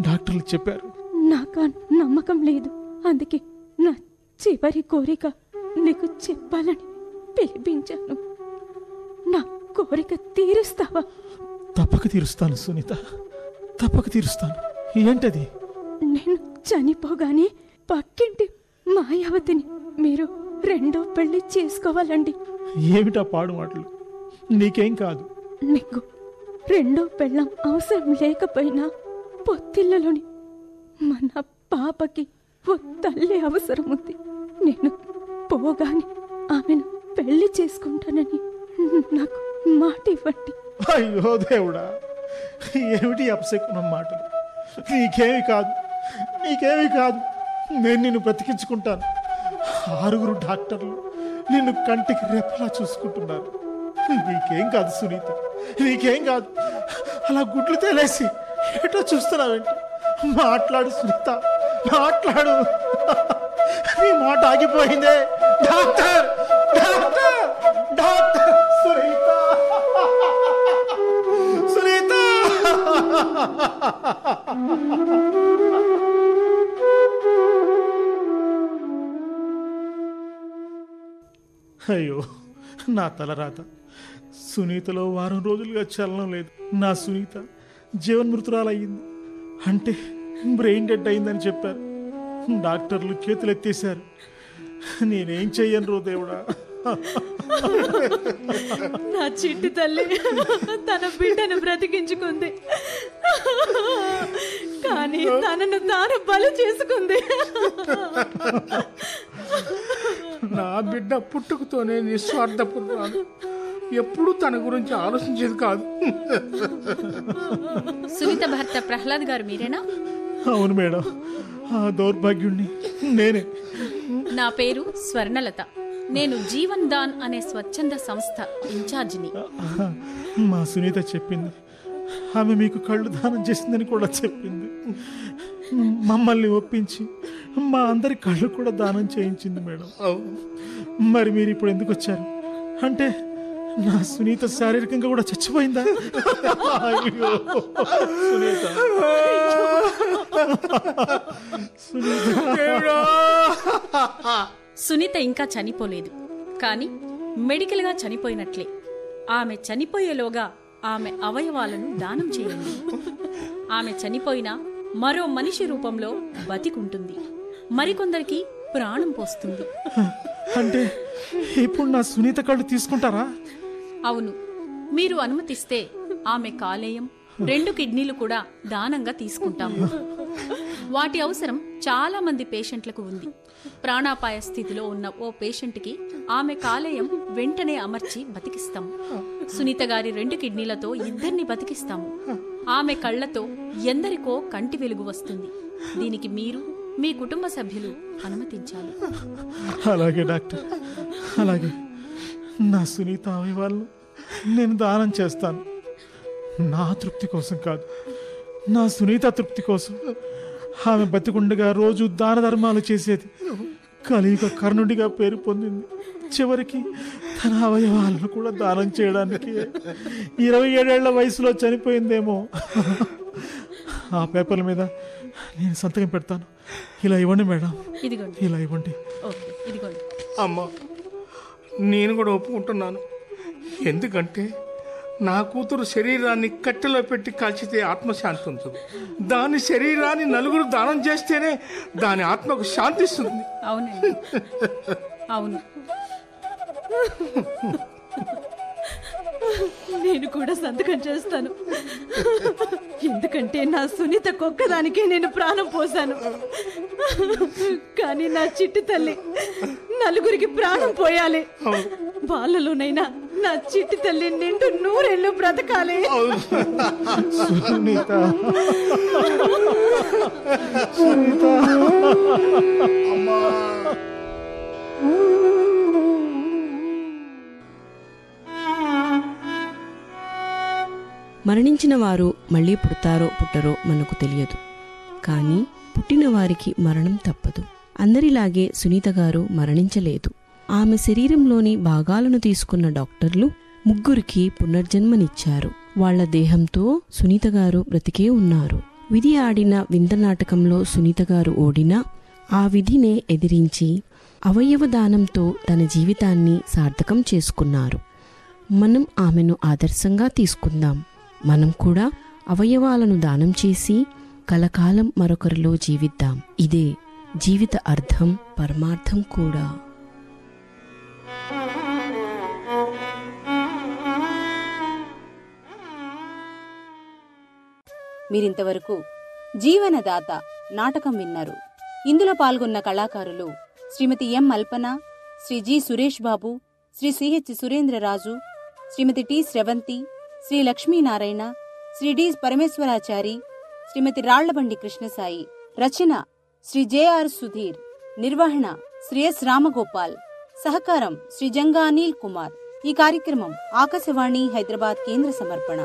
Speaker 2: డాక్టర్లు చెప్పారు.
Speaker 3: నాకు నమ్మకం లేదు. అందుకే నా చివరి కోరిక నీకు చెప్పాలని పిలిపించాను. నా కోరిక తీరుస్తావా?
Speaker 2: తప్పక తీరుస్తాను సునీత, తప్పక తీరుస్తాను. ఏంటది?
Speaker 3: నేను చనిపోగానే పక్కింటి మాయావతిని మీరు 2వ పెళ్లి చేసుకోవాలండి.
Speaker 2: ఏమిటా పాడు మాటలు? నీకేం కాదు.
Speaker 3: నీకు 2వ పెళ్ళం అవసరం లేకపోయినా పొత్తిళ్ళలోని మన పాపకి ఓ తల్లి అవసరం ఉంది. నేను పోగానే ఆమెను పెళ్లి చేసుకుంటానని నాకు మాట ఇవ్వండి.
Speaker 2: అయ్యో దేవుడా, ఏమిటి అపశకునం మాటలు? నీకేమి కాదు, నీకేమి కాదు. నేను నిన్ను బ్రతికించుకుంటాను. 6 డాక్టర్లు నిన్ను కంటికి రెప్పలా చూసుకుంటున్నారు. నీకేం కాదు సునీత, నీకేం కాదు. అలా గుడ్లు తేలేసి ఏటో చూస్తున్నావేంటి? మాట్లాడు సునీత, మాట్లాడు. నీ మాట ఆగిపోయిందే. Doctor, doctor, doctor, Sunitha, Sunitha. అయ్యో నా తలరాత. సునీతలో 1 వారం రోజులుగా చలనం లేదు. నా సునీత జీవన్మృతురాలయ్యింది. అంటే బ్రెయిన్ డెడ్ అయిందని చెప్పారు. డాక్టర్లు చేతులు ఎత్తేశారు. నేనేం చెయ్యను రో దేవుడా.
Speaker 6: నా చిట్టి తల్లి తన బిడ్డను బ్రతికించుకుంది, కానీ తనను తాను బలి చేసుకుంది.
Speaker 7: నా బిడ్డ పుట్టుకతోనే నిస్వార్థపరురాలు. ఎప్పుడూ తన గురించి ఆలోచించేది కాదు.
Speaker 5: సునీత భర్త ప్రహ్లాద్ గారు మీరేనా?
Speaker 2: అవును మేడం, ఆ దౌర్భాగ్యుణ్ణి నేనే.
Speaker 5: నా పేరు స్వర్ణలత. నేను జీవన్ దాన్ అనే స్వచ్ఛంద సంస్థ ఇన్ఛార్జిని.
Speaker 2: మా సునీత చెప్పింది. ఆమె మీకు కళ్ళు దానం చేసిందని కూడా చెప్పింది. మమ్మల్ని ఒప్పించి మా అందరి కళ్ళు కూడా దానం చేయించింది మేడం. మరి మీరు ఇప్పుడు ఎందుకు వచ్చారు? అంటే నా సునీత శారీరకంగా కూడా చచ్చిపోయిందా? అయ్యో సునీత,
Speaker 5: సునీత ఇంకా చనిపోలేదు, కానీ మెడికల్గా చనిపోయినట్లే. ఆమె చనిపోయేలోగా ఆమె అవయవాలను దానం చేయండి. ఆమె చనిపోయినా మరో మనిషి రూపంలో బతికుంటుంది. మరికొందరికి ప్రాణం పోస్తుంది.
Speaker 2: అంటే ఇప్పుడు నా సునీత కళ్ళు తీసుకుంటారా?
Speaker 5: అవును, మీరు అనుమతిస్తే ఆమె కాలేయం, 2 కిడ్నీలు కూడా దానంగా తీసుకుంటాము. వాటి అవసరం చాలా మంది పేషెంట్లకు ఉంది. ప్రాణాపాయ స్థితిలో ఉన్న ఓ పేషెంట్కి ఆమె కాలేయం వెంటనే అమర్చి బతికిస్తాం. సునీత గారి 2 కిడ్నీలతో 2 బతికిస్తాము. ఆమె కళ్లతో ఎందరికో కంటి వెలుగు వస్తుంది. దీనికి మీరు, మీ కుటుంబ సభ్యులు అనుమతించాలి.
Speaker 2: అలాగే డాక్టర్, అలాగే. నా సునీత అవయవాలను నేను దానం చేస్తాను. నా తృప్తి కోసం కాదు, నా సునీత తృప్తి కోసం. ఆమె బతికుండగా రోజు దాన ధర్మాలు చేసేది. కలియుగ కర్ణుడిగా పేరు పొందింది. చివరికి తన అవయవాలను కూడా దానం చేయడానికి 27 ఏళ్ల వయసులో చనిపోయిందేమో. ఆ పేపర్ల మీద నేను సంతకం పెడతాను. ఇలా ఇవ్వండి మేడం,
Speaker 5: ఇదిగోండి.
Speaker 2: ఇలా ఇవ్వండి.
Speaker 5: ఓకే, ఇదిగోండి.
Speaker 7: అమ్మా, నేను కూడా ఒప్పుకుంటున్నాను. ఎందుకంటే నా కూతురు శరీరాన్ని కట్టెలో పెట్టి కాల్చితే ఆత్మశాంతి ఉంటుంది. దాని శరీరాన్ని నలుగురు దానం చేస్తేనే దాని ఆత్మకు శాంతిస్తుంది.
Speaker 5: అవునండి, అవును.
Speaker 6: నేను కూడా సంతకం చేస్తాను. ఎందుకంటే నా సునీత కొక్కదానికే నేను ప్రాణం పోసాను. కానీ నా చిట్టి తల్లి నలుగురికి ప్రాణం పోయాలి. వాళ్ళలోనైనా నా చిట్టి తల్లి నిండు నూరేళ్ళు బ్రతకాలి.
Speaker 2: సునీత సునీత
Speaker 8: అమ్మా.
Speaker 9: మరణించిన వారు మళ్ళీ పుడతారో పుట్టరో మనకు తెలియదు, కానీ పుట్టిన వారికి మరణం తప్పదు. అందరిలాగే సునీత గారు మరణించలేదు. ఆమె శరీరంలోని భాగాలను తీసుకున్న డాక్టర్లు ముగ్గురికి పునర్జన్మనిచ్చారు. వాళ్ల దేహంతో సునీత గారు బ్రతికే ఉన్నారు. విధి ఆడిన వింత నాటకంలో సునీత గారు ఓడినా ఆ విధినే ఎదిరించి అవయవదానంతో తన జీవితాన్ని సార్థకం చేసుకున్నారు. మనం ఆమెను ఆదర్శంగా తీసుకుందాం. మనం కూడా అవయవాలను దానం చేసి కలకాలం మరొకరిలో జీవిద్దాం. ఇదే జీవిత అర్థం, పరమార్థం కూడా.
Speaker 1: మీరింతవరకు జీవనదాత నాటకం విన్నారు. ఇందులో పాల్గొన్న కళాకారులు శ్రీమతి ఎం అల్పన, శ్రీ జి సురేష్ బాబు, శ్రీ సిహెచ్ సురేంద్రరాజు, శ్రీమతి టి స్రవంతి, శ్రీ లక్ష్మీనారాయణ, శ్రీ డి పరమేశ్వరాచారి, శ్రీమతి రాళ్లబండి కృష్ణసాయి. రచన శ్రీ జేఆర్ సుధీర్. నిర్వహణ శ్రీ ఎస్ రామగోపాల్. సహకారం శ్రీ జంగా అనిల్ కుమార్. ఈ కార్యక్రమం ఆకాశవాణి హైదరాబాద్ కేంద్ర సమర్పణ.